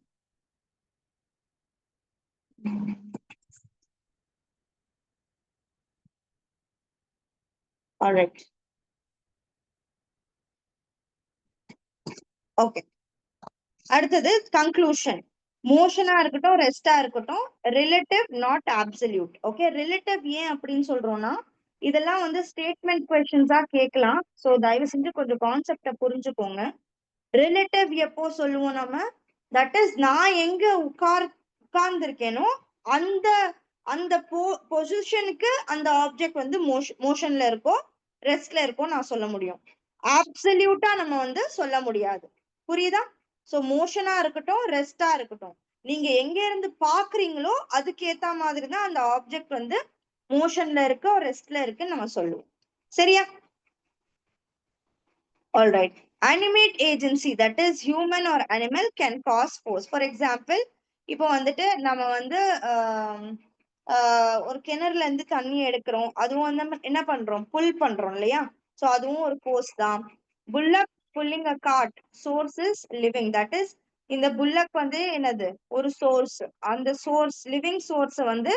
Alright, okay. அடுத்தது கன்க்ளூஷன். மோஷனா இருக்கட்டும், ரெஸ்டா இருக்கட்டும், relative not absolute. Okay, relative ஏன் அப்படின்னு சொல்றோம்னா இதெல்லாம் வந்து ஸ்டேட்மெண்ட் கொஸ்டின்ஸா கேட்கலாம். சோ தயவு செஞ்சு கொஞ்சம் கான்செப்ட புரிஞ்சுக்கோங்க. ரிலேட்டிவ் எப்போ சொல்லுவோம் நம்ம? தட் இஸ் நான் எங்க உட்கார்ந்து இருக்கேனோ அந்த அந்த பொசிஷனுக்கு அந்த ஆப்ஜெக்ட் வந்து மோஷன்ல இருக்கோ ரெஸ்ட்ல இருக்கோ நான் சொல்ல முடியும். அப்சல்யூட்டா நம்ம வந்து சொல்ல முடியாது. புரியுதா? சோ மோஷனா இருக்கட்டும், ரெஸ்டா இருக்கட்டும், நீங்க எங்க இருந்து பாக்குறீங்களோ அதுக்கு ஏத்த மாதிரி தான் அந்த ஆப்ஜெக்ட் வந்து மோஷன்ல இருக்கோ ரெஸ்ட்ல இருக்குன்னு நம்ம சொல்லுவோம். சரியா? All right. Animate agency, that is human or animal, can cause force. For example, இப்போ வந்துட்டு நம்ம வந்து ஒரு கிணறுல இருந்து தண்ணி எடுக்கிறோம், அதுவும் வந்து என்ன பண்றோம்? புல் பண்றோம் இல்லையா? சோ அதுவும் ஒரு ஃபோர்ஸ் தான். Bullock pulling a cart, source is living. That is இந்த புல்லக் வந்து என்னது? ஒரு சோர்ஸ். அந்த சோர்ஸ் லிவிங் சோர்ஸ் வந்து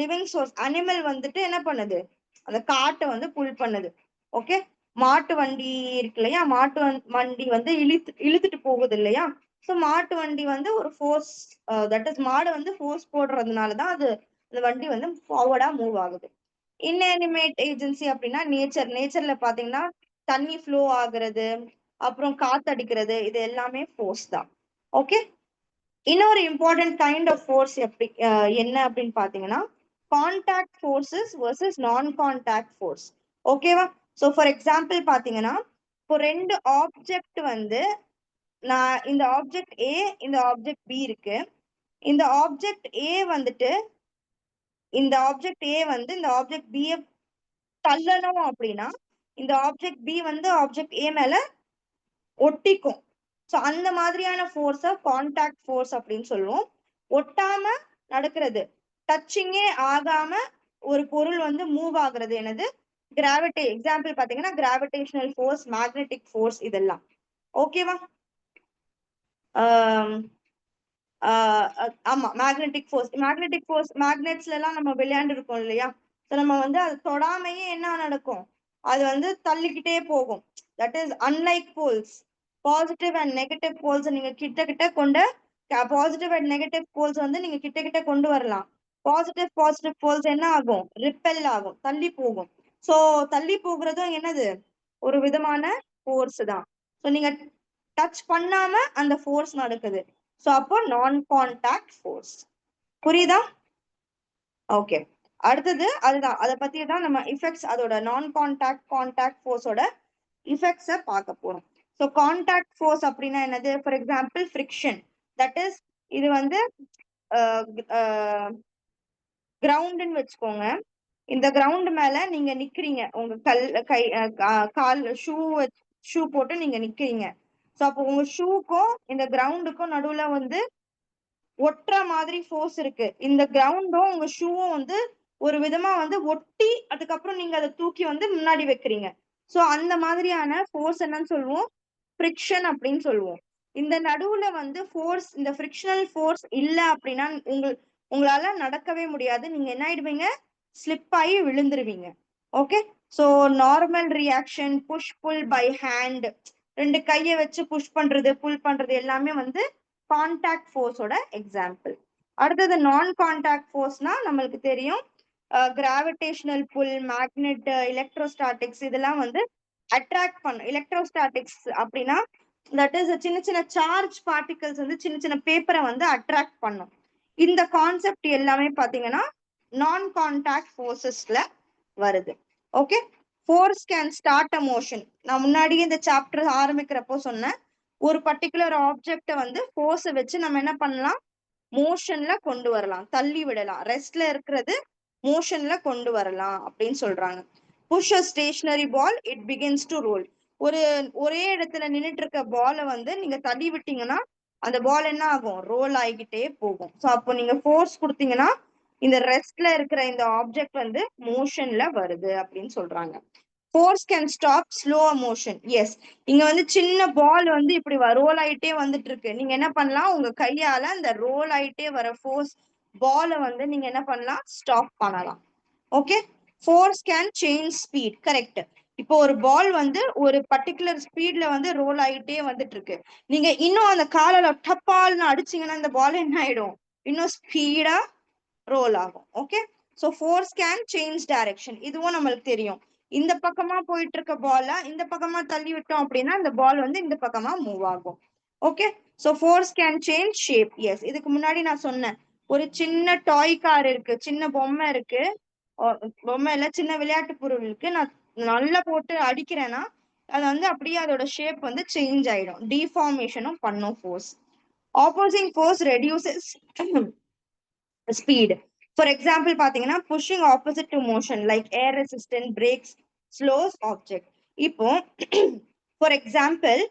லிவிங் சோர்ஸ் அனிமல் வந்துட்டு என்ன பண்ணுது? அந்த காட்டை வந்து புல் பண்ணுது. ஓகே, மாட்டு வண்டி இருக்கு இல்லையா? மாட்டு வண்டி வந்து இழுத்துட்டு போகுது இல்லையா? சோ மாட்டு வண்டி வந்து ஒரு ஃபோர்ஸ், தட் இஸ் மாடு வந்து ஃபோர்ஸ் போடுறதுனாலதான் அது அந்த வண்டி வந்து ஃபார்வர்டா மூவ் ஆகுது. இன்அனிமேட் ஏஜென்சி அப்படின்னா நேச்சர்ல பாத்தீங்கன்னா தண்ணி ஃப்ளோ ஆகுறது, அப்புறம் காத்தடிக்கிறது, இது எல்லாமே ஃபோர்ஸ் தான். ஓகே, இன்னொரு இம்பார்ட்டன்ட் கைண்ட் ஆஃப் ஃபோர்ஸ் எப்படி என்ன அப்படின்னு பாத்தீங்கன்னா கான்டாக்ட் ஃபோர்ஸஸ் வர்சஸ் நான் கான்டாக்ட் ஃபோர்ஸ். ஓகேவா? சோ ஃபார் எக்ஸாம்பிள் பாத்தீங்கன்னா இப்போ ரெண்டு ஆப்ஜெக்ட் வந்து நான் இந்த ஆப்ஜெக்ட் ஏ, இந்த ஆப்ஜெக்ட் பி இருக்கு. இந்த ஆப்ஜெக்ட் ஏ வந்துட்டு இந்த ஆப்ஜெக்ட் பி தள்ளணும் அப்படின்னா இந்த ஆப்ஜெக்ட் பி வந்து ஆப்ஜெக்ட் ஏ மேல ஒட்டிக்கும். ஸோ அந்த மாதிரியான ஃபோர்ஸை கான்டாக்ட் ஃபோர்ஸ் அப்படின்னு சொல்லுவோம். ஒட்டாம நடக்கிறது, டச்சிங்கே ஆகாம ஒரு பொருள் வந்து மூவ் ஆகுறது என்னது? கிராவிட்டி. எக்ஸாம்பிள் பாத்தீங்கன்னா கிராவிடேஷனல் ஃபோர்ஸ், மேக்னெட்டிக் ஃபோர்ஸ், இதெல்லாம். ஓகேவா? ஆமா, மேக்னெட்டிக் ஃபோர்ஸ். மேக்னெட்ஸ்ல எல்லாம் நம்ம விளையாண்டு இருக்கோம் இல்லையா? நம்ம வந்து அது தொடாமையே என்ன நடக்கும்? அது வந்து தள்ளிக்கிட்டே போகும். That is unlike poles. Positive and negative poles நீங்க கிட்ட கிட்ட கொண்டு பாசிட்டிவ் அண்ட் நெகட்டிவ் போல்ஸ் வந்து நீங்க கிட்ட கிட்ட கொண்டு வரலாம். பாசிட்டிவ் போல்ஸ் என்ன ஆகும்? ரிப்பெல் ஆகும், தள்ளி போகும். சோ தள்ளி போகிறதும் என்னது? ஒரு விதமான ஃபோர்ஸ் தான். சோ நீங்க டச் பண்ணாம அந்த ஃபோர்ஸ் நடக்குது. சோ அப்போ நான் கான்டாக்ட் ஃபோர்ஸ். புரியுதா? ஓகே. அடுத்தது அதுதான், அதை பத்தி தான் நம்ம இஃபெக்ட்ஸ், அதோட நான் கான்டாக்ட் ஃபோர்ஸோட இஃபெக்ட்ஸை பார்க்க போறோம். ஸோ கான்டாக்ட் ஃபோர்ஸ் அப்படின்னா என்னது? For example friction. That is இது வந்து கிரவுண்டுன்னு வச்சுக்கோங்க. இந்த கிரவுண்ட் மேல நீங்க நிக்கிறீங்க, உங்க கால் ஷூ போட்டு நீங்க நிக்கிறீங்க. ஸோ அப்போ உங்க ஷூக்கும் இந்த கிரவுண்டுக்கும் நடுவுல வந்து ஒட்டுற மாதிரி ஃபோர்ஸ் இருக்கு. இந்த கிரவுண்டும் உங்க ஷூவும் வந்து ஒரு விதமா வந்து ஒட்டி அதுக்கப்புறம் நீங்க அதை தூக்கி வந்து முன்னாடி வைக்கிறீங்க. சோ அந்த மாதிரியான ஃபோர்ஸ் என்னன்னு சொல்லுவோம்? ஃப்ரிக்ஷன் அப்படின்னு சொல்லுவோம். இந்த நடுவுல வந்து ஃபோர்ஸ், இந்த ஃப்ரிக்ஷனல் ஃபோர்ஸ் இல்ல அப்படின்னா உங்களால நடக்கவே முடியாது. நீங்க என்ன ஆயிடுவீங்க? ஸ்லிப் ஆகி விழுந்துருவீங்க. Okay. So normal reaction, push pull by hand, ரெண்டு கையை வச்சு புஷ் பண்றது புல் பண்றது எல்லாமே வந்து கான்டாக்ட் ஃபோர்ஸோட எக்ஸாம்பிள். அடுத்தது நான் கான்டாக்ட் ஃபோர்ஸ்னா நம்மளுக்கு தெரியும், கிராவிடேஷனல் புல், மேக்னெட், எலக்ட்ரோஸ்டாட்டிக்ஸ், இதெல்லாம் வந்து அட்ராக்ட் பண்ணும். எலக்ட்ரோஸ்டாட்டிக்ஸ் அப்படின்னா தட் இஸ் சின்ன சின்ன சார்ஜ் பார்ட்டிகல்ஸ் வந்து சின்ன சின்ன பேப்பரை வந்து அட்ராக்ட் பண்ணும். இந்த கான்செப்ட் எல்லாமே பாத்தீங்கன்னா நான் கான்டாக்ட் ஃபோர்ஸஸ்ல வருது. Okay. Force can start a motion. நான் முன்னாடியே இந்த சாப்டர் ஆரம்பிக்கிறப்போ சொன்னேன், ஒரு பர்டிகுலர் ஆப்ஜெக்ட வந்து ஃபோர்ஸை வச்சு நம்ம என்ன பண்ணலாம்? மோஷன்ல கொண்டு வரலாம், தள்ளி விடலாம். ரெஸ்ட்ல இருக்கிறது மோஷன்ல கொண்டு வரலாம் அப்படின்னு சொல்றாங்க. Push a stationary ball, it begins to roll. ஒரே இடத்துல நின்னுட்டு இருக்க பாலை வந்து நீங்க தள்ளி விட்டீங்கன்னா அந்த பால் என்ன ஆகும்? ரோல் ஆகிக்கிட்டே போகும். ஸோ அப்போ நீங்க ஃபோர்ஸ் கொடுத்தீங்கன்னா இந்த ரெஸ்ட்ல இருக்கிற இந்த ஆப்ஜெக்ட் வந்து மோஷன்ல வருது அப்படின்னு சொல்றாங்க. Force can stop slow motion. Yes, இங்க வந்து சின்ன பால் வந்து இப்படி ரோல் ஆயிட்டே வந்துட்டு இருக்கு. நீங்க என்ன பண்ணலாம்? உங்க கையால அந்த ரோல் ஆயிட்டே வர ஃபோர்ஸ் பாலை வந்து நீங்க என்ன பண்ணலாம்? ஸ்டாப் பண்ணலாம். Okay. Force can change speed. Correct. இப்போ ஒரு பால் வந்து ஒரு பர்டிகுலர் ஸ்பீட்ல வந்து ரோல் ஆயிட்டே வந்துட்டு இருக்கு. நீங்க இன்னும் அந்த காலால டப்பால்னு அடிச்சீங்கன்னா இந்த பால் என்ன ஆயிடும்? இன்னும் ஸ்பீடா ரோல் ஆகும். Okay. So force can change direction. இதுவும் நம்மளுக்கு தெரியும். இந்த பக்கமா போயிட்டு இருக்க பால இந்த பக்கமா தள்ளி விட்டோம் அப்படின்னா இந்த பால் வந்து இந்த பக்கமா மூவ் ஆகும். Okay. So force can change shape. Yes, இதுக்கு முன்னாடி நான் சொன்னேன், ஒரு சின்ன டாய் கார் இருக்கு, சின்ன பொம்மை இருக்கு, பொம்மை இல்ல, சின்ன விளையாட்டு பொருள் இருக்கு. நான் நல்லா போட்டு அடிக்கிறேன்னா அது வந்து அப்படியே அதோட ஷேப் வந்து சேஞ்ச் ஆயிடும், டிஃபார்மேஷனும் பண்ணும் force. Opposing force reduces speed. For example பாத்தீங்கன்னா pushing opposite to motion like air resistant brakes slows object. இப்போ ஃபார் எக்ஸாம்பிள்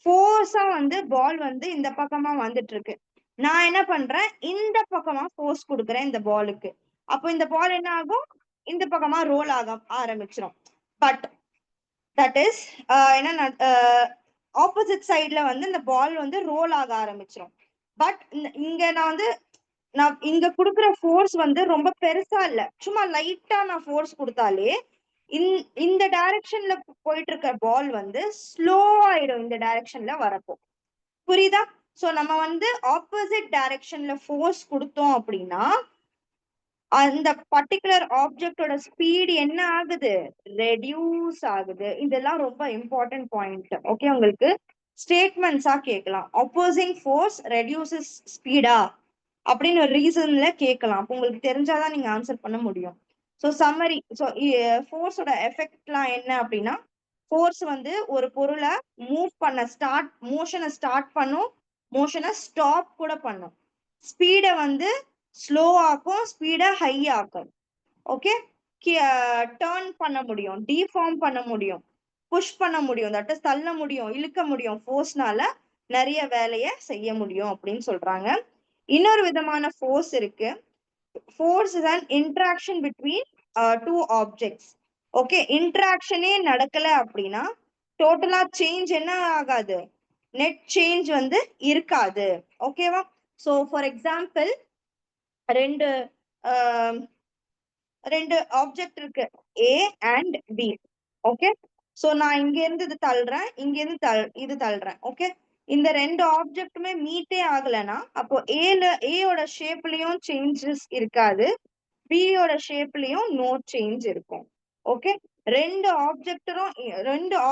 ஃபோர்ஸா வந்து பால் வந்து இந்த பக்கமா வந்துட்டு இருக்கு. நான் என்ன பண்றேன்? இந்த பக்கமா ஃபோர்ஸ் கொடுக்குறேன் இந்த பாலுக்கு. அப்போ இந்த பால் என்ன ஆகும்? இந்த பக்கமா ரோல் ஆக ஆரம்பிச்சிடும். பட் தட் இஸ் என்ன, ஆப்போசிட் சைட்ல வந்து இந்த பால் வந்து ரோல் ஆக ஆரம்பிச்சிடும். பட் இங்க நான் இங்க குடுக்குற ஃபோர்ஸ் வந்து ரொம்ப பெருசா இல்ல, சும்மா லைட்டா நான் ஃபோர்ஸ் கொடுத்தாலே இந்த டைரக்ஷன்ல போயிட்டு இருக்க பால் வந்து ஸ்லோ ஆயிடும் இந்த டைரக்ஷன்ல வரப்போ. புரியுதா? சோ நம்ம வந்து ஆப்போசிட் டைரக்ஷன்ல ஃபோர்ஸ் கொடுத்தோம் அப்படின்னா அந்த பர்டிகுலர் ஆப்ஜெக்டோட ஸ்பீட் என்ன ஆகுது? ரெடியூஸ் ஆகுது. இதெல்லாம் ரொம்ப இம்பார்ட்டன்ட் பாயிண்ட். ஓகே. உங்களுக்கு ஸ்டேட்மெண்ட்ஸா கேட்கலாம், ஆப்போசிங் ஃபோர்ஸ் ரெடியூசஸ் ஸ்பீடா அப்படின்னு ஒரு ரீசன்ல கேட்கலாம். அப்போ உங்களுக்கு தெரிஞ்சாதான் நீங்க ஆன்சர் பண்ண முடியும். So summary. ஸோ ஃபோர்ஸோட எஃபெக்ட்லாம் என்ன அப்படின்னா, ஃபோர்ஸ் வந்து ஒரு பொருளை மூவ் பண்ண மோஷனை ஸ்டார்ட் பண்ணும், மோஷனை ஸ்டாப் கூட பண்ணும். ஸ்பீடை வந்து ஸ்லோ ஆக்கும், ஸ்பீடை ஹை ஆக்கும். ஓகே. டர்ன் பண்ண முடியும், டிஃபார்ம் பண்ண முடியும், புஷ் பண்ண முடியும், தட் இஸ் தள்ள முடியும், இழுக்க முடியும் ஃபோர்ஸ்னால. நிறைய வேலையை செய்ய முடியும் அப்படின்னு சொல்றாங்க. இன்னொரு விதமான ஃபோர்ஸ் இருக்கு. Force is an interaction between two objects. Okay, இன்டராக்ஷனே நடக்கல அப்படின்னா டோட்டலா சேஞ்ச் என்ன ஆகாது, நெட் சேஞ்ச் வந்து இருக்காது. ஓகேவா? ஸோ ஃபார் எக்ஸாம்பிள் ரெண்டு ரெண்டு ஆப்ஜெக்ட் இருக்கு, A and B. Okay, so நான் இங்க இருந்து இது தள்ளுறேன், இங்க இருந்து இது தள்ளுறேன். ஓகே, இந்த ரெண்டு ஆப்ஜெக்ட்டுமே மீட்டே ஆகலனா அப்போ ஏயோட ஷேப்லயும் சேஞ்சஸ் இருக்காது, பியோட ஷேப்லயும் நோ சேஞ்ச் இருக்கும். ஓகே, ரெண்டு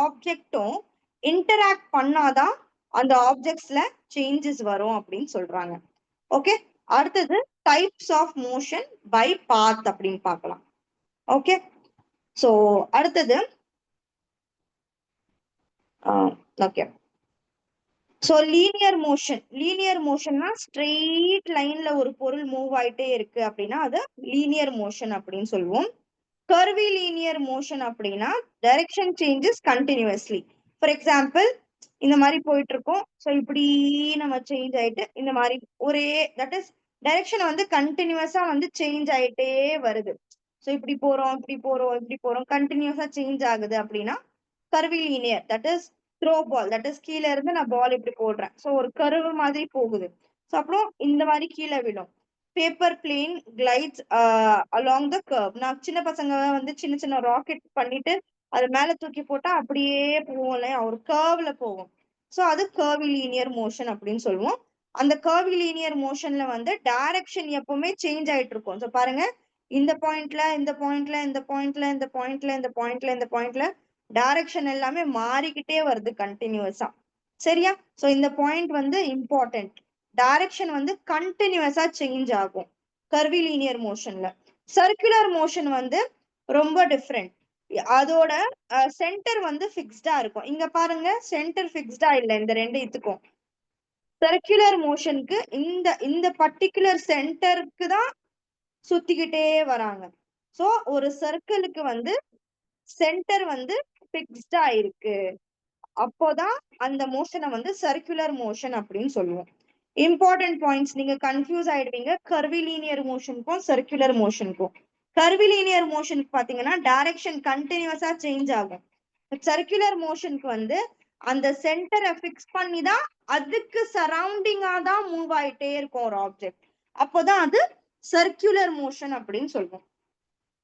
ஆப்ஜெக்டும் இன்டராக்ட் பண்ணாதான் அந்த ஆப்ஜெக்ட்ஸ்ல சேஞ்சஸ் வரும் அப்படின்னு சொல்றாங்க. ஓகே, அடுத்தது டைப்ஸ் ஆஃப் மோஷன் பை பாத் அப்படின்னு பார்க்கலாம். ஓகே, சோ அடுத்தது ஓகே, சோ லீனியர் மோஷன்னா ஸ்ட்ரெயிட் லைன்ல ஒரு பொருள் மூவ் ஆயிட்டே இருக்கு அப்படின்னா அது லீனியர் மோஷன் அப்படின்னு சொல்லுவோம். கர்வி லீனியர் மோஷன் அப்படின்னா direction changes continuously. For example இந்த மாதிரி போயிட்டு இருக்கோம், ஸோ இப்படி நம்ம சேஞ்ச் ஆயிட்டு இந்த மாதிரி ஒரே தட் இஸ் டைரக்ஷன் வந்து கண்டினியூஸா வந்து சேஞ்ச் ஆயிட்டே வருது. ஸோ இப்படி போறோம் இப்படி போறோம் இப்படி போறோம் கண்டினியூஸா சேஞ்ச் ஆகுது அப்படின்னா curvilinear. That is throw ball, that is கீழே இருந்து நான் பால் இப்படி போடுறேன், ஸோ ஒரு கர்வு மாதிரி போகுது, ஸோ அப்புறம் இந்த மாதிரி கீழே விடும். Paper plane glides along the curve. நான் சின்ன பசங்க வந்து சின்ன சின்ன ராக்கெட் பண்ணிட்டு அது மேல தூக்கி போட்டா அப்படியே போவோம் இல்லையா, ஒரு கர்வ்ல போகும். ஸோ அது கர்வி லீனியர் மோஷன் அப்படின்னு சொல்லுவோம். அந்த கர்வி லீனியர் மோஷன்ல வந்து டைரக்ஷன் எப்பவுமே சேஞ்ச் ஆயிட்டு இருக்கும். ஸோ பாருங்க, இந்த பாயிண்ட்ல இந்த பாயிண்ட்ல இந்த பாயிண்ட்ல இந்த பாயிண்ட்ல இந்த பாயிண்ட்ல இந்த பாயிண்ட்ல டைரக்ஷன் எல்லாமே மாறிக்கிட்டே வருது கண்டினியூஸா. சரியா? ஸோ இந்த பாயிண்ட் வந்து இம்பார்ட்டன்ட். டைரக்ஷன் வந்து கண்டினியூஸா சேஞ்ச் ஆகும் கர்வி லீனியர் மோஷன்ல. சர்க்குலர் மோஷன் வந்து ரொம்ப டிஃப்ரெண்ட். அதோட சென்டர் வந்து ஃபிக்ஸ்டா இருக்கும். இங்க பாருங்க, சென்டர் ஃபிக்ஸ்டா இல்ல இந்த ரெண்டு இதுக்கும். சர்க்குலர் மோஷனுக்கு இந்த இந்த பர்டிகுலர் சென்டருக்கு தான் சுத்திக்கிட்டே வராங்க. சோ ஒரு சர்க்கிளுக்கு வந்து சென்டர் வந்து ஃபிக்ஸ்டா இருக்கு, அப்போதான் அந்த மோஷனை வந்து சர்க்குலர் மோஷன் அப்படின்னு சொல்லுவோம். இம்பார்ட்டன்ட் பாயிண்ட்ஸ், நீங்க கன்ஃபியூஸ் ஆயிடுவீங்க கர்விலீனியர் மோஷனுக்கும் சர்க்குலர் மோஷனுக்கும். கர்விலீனியர் மோஷனுக்கு பாத்தீங்கன்னா டைரக்ஷன் கண்டினியூஸா சேஞ்ச் ஆகும். சர்க்குலர் மோஷனுக்கு வந்து அந்த சென்டரை ஃபிக்ஸ் பண்ணி தான் அதுக்கு சரௌண்டிங்கா தான் மூவ் ஆயிட்டே இருக்கும் ஒரு ஆப்ஜெக்ட், அப்போதான் அது சர்க்குலர் மோஷன் அப்படின்னு சொல்லுவோம்.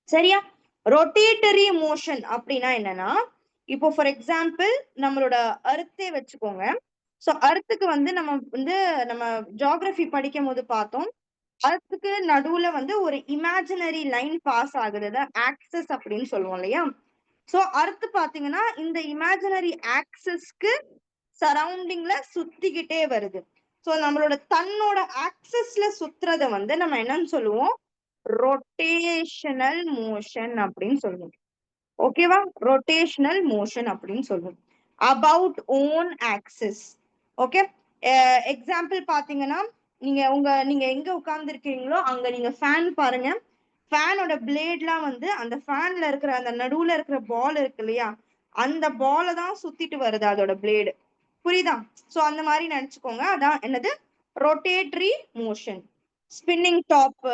சரியா? ரொட்டேட்டரி மோஷன் அப்படின்னா என்னன்னா, இப்போ ஃபார் எக்ஸாம்பிள் நம்மளோட அர்த்தே வச்சுக்கோங்க. ஸோ அர்த்துக்கு வந்து நம்ம ஜியாகிரபி படிக்கும் போது பார்த்தோம், அர்த்துக்கு நடுவுல வந்து ஒரு இமேஜினரி லைன் பாஸ் ஆகுது, ஆக்சஸ் அப்படின்னு சொல்லுவோம் இல்லையா. ஸோ அர்த்து பாத்தீங்கன்னா இந்த இமேஜினரி ஆக்சஸ்க்கு சரௌண்டிங்ல சுத்திக்கிட்டே வருது. ஸோ நம்மளோட தன்னோட ஆக்சஸ்ல சுத்துறத வந்து நம்ம என்னன்னு சொல்லுவோம், ரொட்டேஷனல் மோஷன் அப்படின்னு சொல்லுவோம். ஓகேவா? ரொட்டேஷனல் மோஷன் அப்படின்னு சொல்லுவோம். About own axis. Okay, example பாத்தீங்கன்னா நீங்க எங்க உட்கார்ந்து இருக்கீங்களோ அங்க நீங்க ஃபேன் பாருங்க, ஃபேனோட பிளேட்லாம் வந்து அந்த ஃபேன்ல இருக்கிற அந்த நடுவுல இருக்கிற பால் இருக்கு இல்லையா, அந்த பாலை தான் சுத்திட்டு வருது அதோட பிளேடு. புரியுதா? சோ அந்த மாதிரி நினைச்சுக்கோங்க. அதான் என்னது, rotatory motion. Spinning top,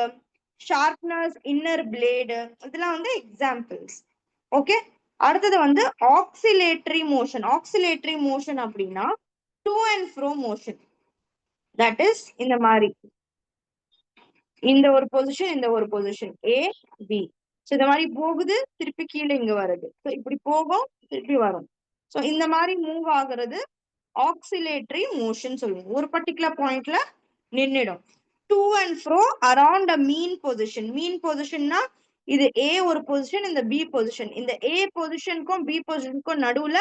sharpeners inner blade, இதெல்லாம் வந்து எக்ஸாம்பிள்ஸ். ஓகே, அடுத்தது வந்து ஆக்சிலேட்டரி மோஷன். ஆக்சிலேட்டரி மோஷன் அப்படின்னா டு அண்ட் ஃப்ரோ மோஷன். தட் இஸ் இந்த மாதிரி இந்த ஒரு பொசிஷன் இந்த ஒரு பொசிஷன் ஏ பி, ஸோ இந்த மாதிரி போகுது திருப்பி கீழே இங்க வருது, ஸோ இப்படி போகும் திருப்பி வரும். ஸோ இந்த மாதிரி மூவ் ஆகுறது ஆக்சிலேட்டரி மோஷன் சொல்லுவோம். ஒரு பர்டிகுலர் பாயிண்ட்ல நின்னுடும். To and fro around a mean position. Mean பொசிஷன்னா இது ஏ ஒரு பொசிஷன், இந்த பி பொசிஷன், இந்த ஏ பொசிஷனுக்கும் பி பொசிஷனுக்கும் நடுவுல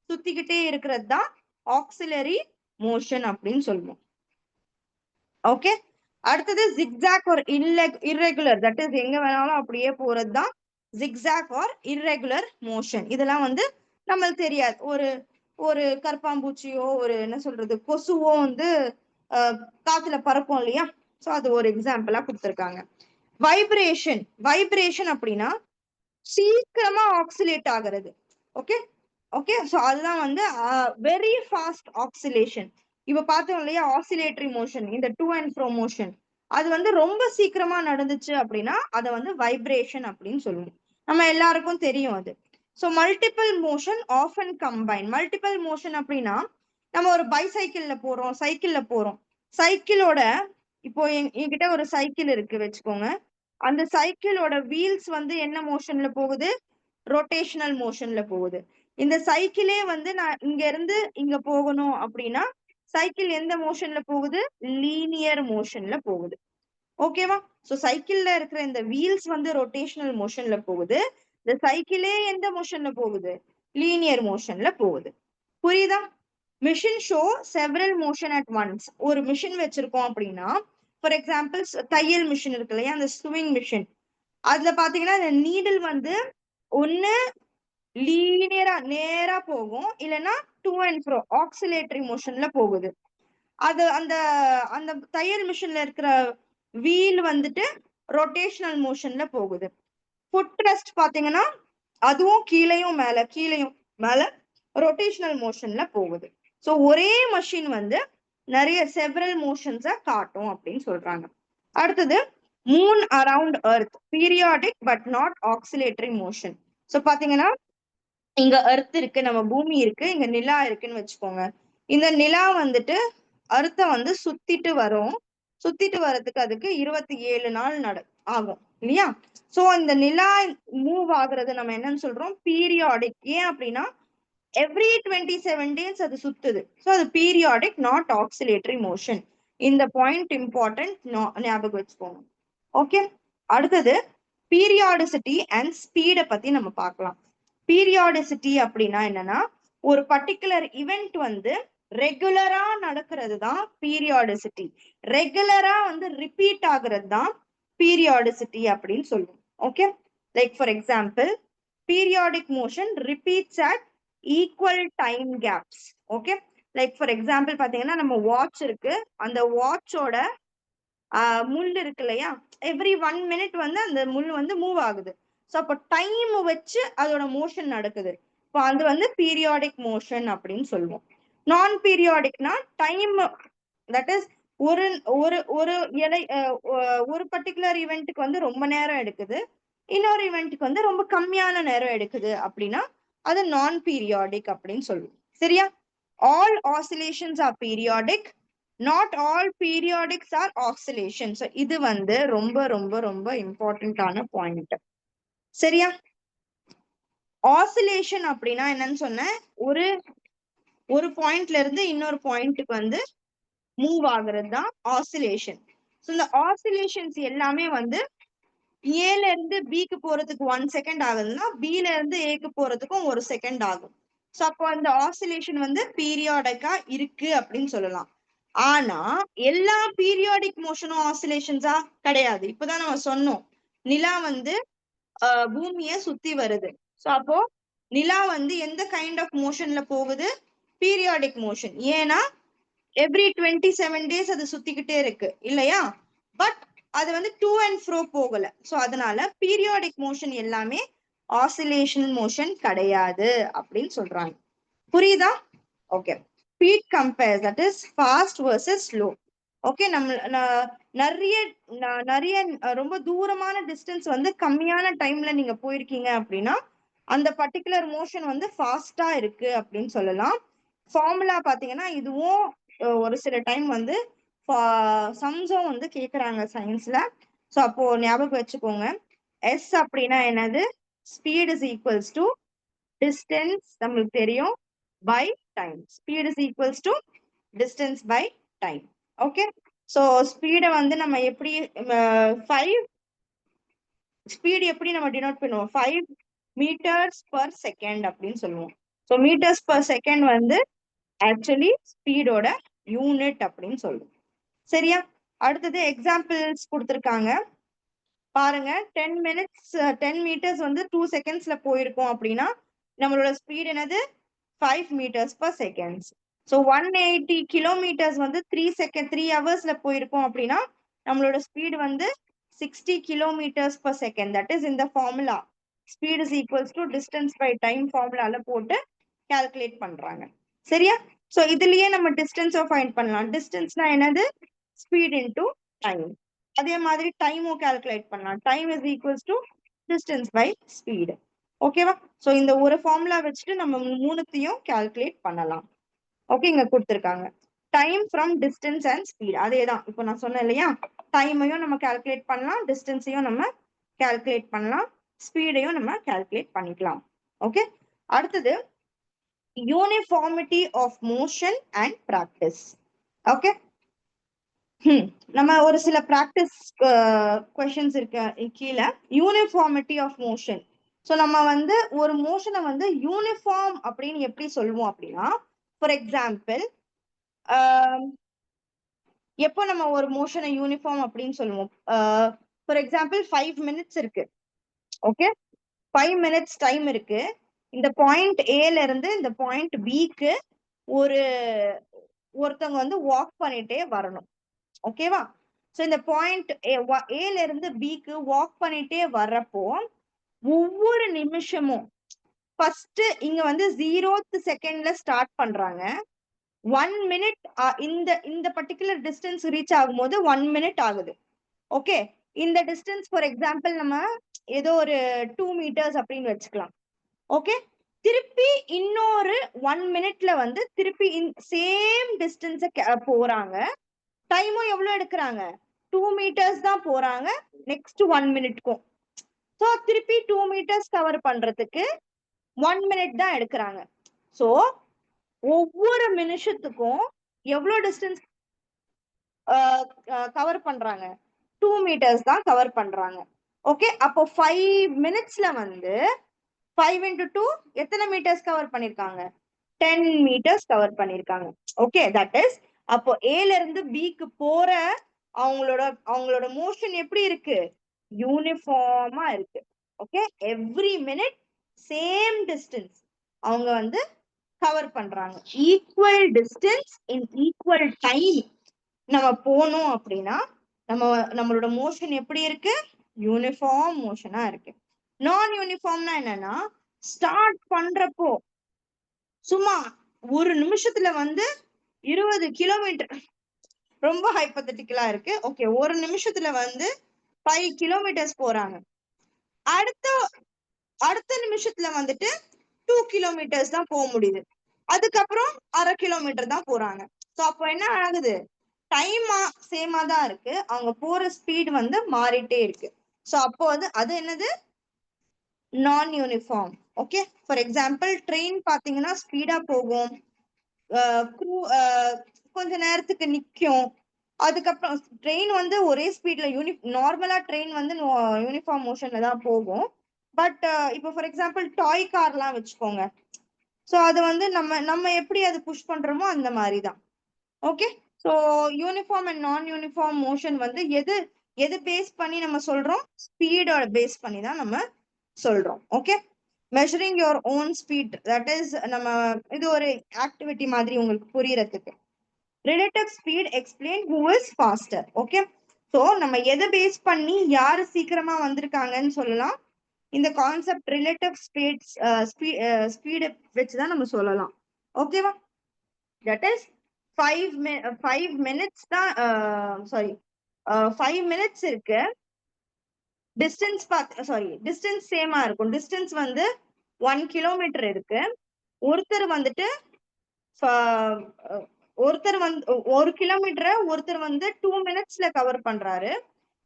சுத்திக்கிட்டே இருக்கிறது தான் ஆக்சிலரி மோஷன் அப்படின்னு சொல்லுவோம். ஓகே, அடுத்தது ஜிக்ஸாக் ஒரு இர்ரெகுலர், தட் இஸ் எங்க வேணாலும் அப்படியே போறது தான் ஜிக்ஸாக் ஆர் இர்ரெகுலர் மோஷன். இதெல்லாம் வந்து நம்மளுக்கு தெரியாது. ஒரு கற்பாம்பூச்சியோ ஒரு என்ன சொல்றது கொசுவோ வந்து காத்துல பறக்கும் இல்லையா, சோ அது ஒரு எக்ஸாம்பிளா கொடுத்திருக்காங்க. வைப்ரேஷன் அப்படின்னா சீக்கிரமா ஆக்சிலேட் ஆகிறது. ஓகே ஓகே, சோ அதுதான் வந்து வெரி ஃபாஸ்ட் ஆக்சிலேஷன். இப்ப பார்த்தோம் இல்லையா ஆசிலேட்டரி மோஷன், இந்த டு அண்ட் ஃப்ரோ மோஷன், அது வந்து ரொம்ப சீக்கிரமா நடந்துச்சு அப்படின்னா அதை வந்து வைப்ரேஷன் அப்படின்னு சொல்லுவோம். நம்ம எல்லாருக்கும் தெரியும் அது. So multiple motion often combine. Multiple motion அப்படின்னா நம்ம ஒரு பைசைக்கிள்ல போறோம், சைக்கிள்ல போறோம். சைக்கிளோட இப்போ என்கிட்ட ஒரு சைக்கிள் இருக்கு வச்சுக்கோங்க. அந்த சைக்கிளோட வீல்ஸ் வந்து என்ன மோஷன்ல போகுது? ரொட்டேஷனல் மோஷன்ல போகுது. இந்த சைக்கிளே வந்து நான் இங்க இருந்து இங்க போகணும் அப்படின்னா சைக்கிள் எந்த மோஷன்ல போகுது? லீனியர் மோஷன்ல போகுது. ஓகேவா? சோ சைக்கிள்ல இருக்கிற இந்த வீல்ஸ் வந்து ரொட்டேஷனல் மோஷன்ல போகுது. இந்த சைக்கிளே எந்த மோஷன்ல போகுது? லீனியர் மோஷன்ல போகுது. புரியுதா? Machine show several motion at once. ஒரு மிஷின் வச்சிருக்கோம் அப்படின்னா, ஃபார் எக்ஸாம்பிள் தையல் மிஷின் இருக்கு இல்லையா, அந்த ஸ்விங் மிஷின். அதுல பாத்தீங்கன்னா இந்த நீடில் வந்து ஒண்ணு லீனியரா நேரா போகும், இல்லைன்னா டு அண்ட் ஃப்ரோ ஆக்சிலேட்டரி மோஷன்ல போகுது. அது அந்த அந்த தையல் மிஷின்ல இருக்கிற வீல் வந்துட்டு ரொட்டேஷனல் மோஷன்ல போகுது. ஃபுட் ரெஸ்ட் பாத்தீங்கன்னா அதுவும் கீழையும் மேல ரொட்டேஷனல் மோஷன்ல போகுது. சோ ஒரே மஷின் வந்து நிறைய செவரல் மோஷன்ஸ காட்டும் அப்படின்னு சொல்றாங்க. அடுத்தது moon around earth periodic but not oscillatory motion. So பாத்தீங்கன்னா இங்க எர்த் இருக்கு, நம்ம பூமி இருக்கு, இங்க நிலா இருக்குன்னு வச்சுக்கோங்க. இந்த நிலா வந்துட்டு அர்த்த வந்து சுத்திட்டு வரும். சுத்திட்டு வர்றதுக்கு அதுக்கு 27 நாள் ஆகும் இல்லையா? சோ இந்த நிலா மூவ் ஆகுறது நம்ம என்னன்னு சொல்றோம்? பீரியாடிக். ஏன் அப்படின்னா எவ்ரி 27 டேஸ் அது சுத்துது. சோ அது பீரியாடிக் நாட் ஆக்சிலேட்டரி மோஷன். இந்த பாயிண்ட் இம்பார்ட்டன்ட், ஞாபகம் வச்சுக்கோங்க. ஓகே, அடுத்தது பீரியாடிசிட்டி அண்ட் ஸ்பீட பத்தி நம்ம பார்க்கலாம். பீரியாடிசிட்டி அப்படின்னா என்னன்னா ஒரு பர்டிகுலர் இவெண்ட் வந்து ரெகுலரா நடக்கிறது தான் பீரியாடிசிட்டி. ரெகுலரா வந்து ரிப்பீட் ஆகுறது தான் பீரியாடிசிட்டி அப்படின்னு சொல்லுவோம். Okay, like for example periodic motion repeats at equal time gaps. Okay, like for example பாத்தீங்கன்னா நம்ம வாட்ச் இருக்கு, அந்த வாட்சோட முள் இருக்கு இல்லையா, எவ்ரி 1 minute வந்து அந்த முள் வந்து மூவ் ஆகுது. ஸோ அப்போ டைம் வச்சு அதோட மோஷன் நடக்குது. இப்போ அது வந்து பீரியாடிக் மோஷன் அப்படின்னு சொல்லுவோம். நான் பீரியாடிக்னா டைம், தட் இஸ் ஒரு ஒரு ஒரு ஒரு பர்டிகுலர் ஈவெண்ட்டுக்கு வந்து ரொம்ப நேரம் எடுக்குது, இன்னொரு ஈவெண்ட்டுக்கு வந்து ரொம்ப கம்மியான நேரம் எடுக்குது அப்படின்னா அது நான் பீரியாடிக் அப்படின்னு சொல்லுவோம். சரியா? All oscillations are periodic, not all periodics are oscillation. So இது வந்து ரொம்ப ரொம்ப ரொம்ப இம்பார்ட்டன்டான பாயிண்ட். சரியா? ஆசிலேஷன் அப்படின்னா என்னன்னு சொன்னேன்? ஒரு ஒரு பாயிண்ட்ல இருந்து இன்னொரு பாயிண்ட்டுக்கு வந்து மூவ் ஆகுறது தான் ஆசிலேஷன். ஸோ இந்த ஆசிலேஷன்ஸ் எல்லாமே வந்து ஏல இருந்து பிக்கு போறதுக்கு 1 செகண்ட் ஆகுதுன்னா பில இருந்து ஏக்கு போறதுக்கும் 1 செகண்ட் ஆகும். ஸோ அப்போ அந்த ஆசிலேஷன் வந்து பீரியாடிக்கா இருக்கு அப்படின்னு சொல்லலாம். ஆனா எல்லா பீரியாடிக் மோஷனும் ஆசிலேஷன்ஸா கிடையாது. இப்பதான் நம்ம சொன்னோம் நிலா வந்து பூமிய சுத்தி வருது. ஸோ அப்போ நிலா வந்து எந்த கைண்ட் ஆஃப் மோஷன்ல போகுது? Periodic motion. ஏன்னா எவ்ரி 27 டேஸ் அது சுத்திக்கிட்டே இருக்கு இல்லையா? பட் அது வந்து டு அண்ட் ஃப்ரோ போகல. ஸோ அதனால பீரியாடிக் மோஷன் எல்லாமே ஆசிலேஷன் மோஷன் கிடையாது அப்படின்னு சொல்றாங்க. புரியுதா? Okay, speed compare, that is fast versus slow. Okay, நம்ம நிறைய ரொம்ப தூரமான டிஸ்டன்ஸ் வந்து கம்மியான டைம்ல நீங்க போயிருக்கீங்க அப்படின்னா அந்த பர்டிகுலர் மோஷன் வந்து ஃபாஸ்டா இருக்கு அப்படின்னு சொல்லலாம். ஃபார்முலா பாத்தீங்கன்னா இதுவும் ஒரு சில டைம் வந்து சம்ஸும் வந்து கேக்குறாங்க சயின்ஸ்ல. ஸோ அப்போ ஞாபகம் வச்சுக்கோங்க. எஸ் அப்படின்னா என்னது? Speed is equals to distance, நம்மளுக்கு தெரியும், by time. Speed is equals to distance by time. Okay, so ஸ்பீடை வந்து நம்ம எப்படி 5 ஸ்பீட் எப்படி நம்ம டினோட் பண்ணுவோம்? 5 மீட்டர்ஸ் பர் செகண்ட் அப்படின்னு சொல்லுவோம். ஸோ மீட்டர்ஸ் பர் செகண்ட் வந்து ஆக்சுவலி ஸ்பீடோட யூனிட் அப்படின்னு சொல்லுவோம். சரியா? அடுத்தது எக்ஸாம்பிள்ஸ் கொடுத்துருக்காங்க பாருங்க. 10 மீட்டர்ஸ் வந்து 2 செகண்ட்ஸ்ல போயிருக்கோம் அப்படின்னா நம்மளோட ஸ்பீட் என்னது? 5 meters per second. So 180 kilometers வந்து 3 ஹவர்ஸ்ல போயிருக்கோம் அப்படின்னா நம்மளோட ஸ்பீட் வந்து 60 kilometers per second. That is இந்த formula speed is equals to distance by time ஃபார்முலால போட்டு கால்குலேட் பண்றாங்க. சரியா? சோ இதுலயே நம்ம டிஸ்டன்ஸை ஃபைண்ட் பண்ணலாம். டிஸ்டன்ஸ்னா என்னது? Speed into time. அதே மாதிரி டைமும் கால்குலேட் பண்ணலாம். Time is equals to distance by speed. ஓகேவா? சோ இந்த ஒரு ஃபார்முலா வச்சுட்டு நம்ம மூணுத்தையும் கால்குலேட் பண்ணலாம். ஓகே, இங்க கொடுத்திருக்காங்க time from distance and speed. அதேதான் இப்போ நான் சொன்னேன் இல்லையா, டைமையும் நம்ம கால்குலேட் பண்ணலாம், டிஸ்டன்ஸையும் நம்ம கால்குலேட் பண்ணலாம், ஸ்பீடையும் நம்ம கால்குலேட் பண்ணிக்கலாம். ஓகே, அடுத்தது uniformity of motion and practice. Okay, நம்ம ஒரு சில பிராக்டிஸ் கொஸ்டின்ஸ் இருக்கு கீழே. Uniformity of motion. ஸோ நம்ம வந்து ஒரு மோஷனை வந்து யூனிஃபார்ம் அப்படின்னு எப்படி சொல்லுவோம் அப்படின்னா, ஃபார் எக்ஸாம்பிள் எப்போ நம்ம ஒரு மோஷனை யூனிஃபார்ம் அப்படின்னு சொல்லுவோம்? ஃபார் எக்ஸாம்பிள் 5 minutes இருக்கு. ஓகே, 5 minutes டைம் இருக்கு. இந்த பாயிண்ட் ஏல இருந்து இந்த பாயிண்ட் பிக்கு ஒருத்தவங்க வந்து வாக் பண்ணிட்டே வரணும். ஓகேவா? சோ இந்த பாயிண்ட் ஏல இருந்து பிக்கு வாக் பண்ணிட்டே வர்றப்போ ஒவ்வொரு நிமிஷமும் ஃபர்ஸ்ட் இங்க வந்து 0th செகண்ட்ல ஸ்டார்ட் பண்றாங்க. 1 minute இந்த பர்டிகுலர் டிஸ்டன்ஸ் ரீச் ஆகும்போது 1 minute ஆகுது. ஓகே, இந்த டிஸ்டன்ஸ் ஃபார் எக்ஸாம்பிள் நம்ம ஏதோ ஒரு 2 meters அப்படின்னு வச்சுக்கலாம். ஓகே, திருப்பி இன்னொரு 1 minute வந்து திருப்பி சேம் டிஸ்டன்ஸ் போறாங்க. டைமும் எவ்வளவு எடுக்கிறாங்க? 2 meters தான் போறாங்க நெக்ஸ்ட் 1 minuteக்கும். சோ திருப்பி 2 meters கவர் பண்றதுக்கு 1 minute தான் எடுக்கிறாங்க. சோ ஒவ்வொரு நிமிஷத்துக்கும் எவ்வளவு டிஸ்டன்ஸ் கவர் பண்றாங்க? 2 meters தான் கவர் பண்றாங்க. ஓகே, அப்போ 5 minutesல வந்து 5 into 2 எத்தனை மீட்டர்ஸ் கவர் பண்ணிருக்காங்க? 10 meters கவர் பண்ணிருக்காங்க. ஓகே, தட் இஸ் அப்போ ஏல இருந்து பிக்கு போற அவங்களோட மோஷன் எப்படி இருக்கு? யூனிஃபார்மா இருக்கு. Okay, every minute same distance அவங்க வந்து கவர் பண்றாங்க. Equal distance in equal time நம்ம போனோம் அப்படின்னா நம்மளோட மோஷன் எப்படி இருக்கு? யூனிஃபார்ம் மோஷனா இருக்கு. நான் யூனிஃபார்ம்னா என்னன்னா, ஸ்டார்ட் பண்றப்போ சும்மா ஒரு நிமிஷத்துல வந்து 20 கிலோமீட்டர், ரொம்ப ஹைப்போதெட்டிக்கலா இருக்கு. ஓகே, ஒரு நிமிஷத்துல வந்து 5 kilometers போறாங்க. அடுத்த நிமிஷத்துல வந்துட்டு 2 kilometers தான் போக முடியுது. அதுக்கப்புறம் 1/2 கிலோமீட்டர் தான் போறாங்க. சோ அப்போ என்ன ஆகுது? டைம் சேமா தான் இருக்கு, அவங்க போற ஸ்பீட் வந்து மாறிட்டே இருக்கு. சோ அப்போ அது என்னது? நான் uniform. Okay, for example train பாத்தீங்கன்னா ஸ்பீடா போகும், கொஞ்ச நேரத்துக்கு நிக்கும். அதுக்கப்புறம் ட்ரெயின் வந்து ஒரே ஸ்பீட்ல நார்மலா ட்ரெயின் வந்து யூனிஃபார்ம் மோஷன்ல தான் போகும். பட் இப்போ ஃபார் எக்ஸாம்பிள் டாய் கார்லாம் வச்சுக்கோங்க. சோ அது வந்து நம்ம எப்படி அது புஷ் பண்றோமோ அந்த மாதிரி தான். ஓகே, சோ யூனிஃபார்ம் அண்ட் நான் யூனிஃபார்ம் மோஷன் வந்து எது பேஸ் பண்ணி நம்ம சொல்றோம்? ஸ்பீடோட பேஸ் பண்ணி தான் நம்ம சொல்றோம். Okay, measuring your own speed, that is நம்ம இது ஒரு ஆக்டிவிட்டி மாதிரி உங்களுக்கு புரியறதுக்கு. Relative speed explain who is faster. Okay, so நம்ம எதை பேஸ் பண்ணி யாரு சீக்கிரமா வந்திருக்காங்கன்னு சொல்லலாம்? இந்த கான்செப்ட் ரிலேட்டிவ் ஸ்பீடு வச்சுதான் நம்ம சொல்லலாம். ஓகேவா? தட் இஸ் 5 minutes தான், சாரி 5 minutes இருக்கு. டிஸ்டன்ஸ் சேமா இருக்கும். டிஸ்டன்ஸ் வந்து 1 kilometer இருக்கு. ஒருத்தர் வந்துட்டு 1 kilometer ஒருத்தர் வந்து 2 minutesல கவர் பண்றாரு.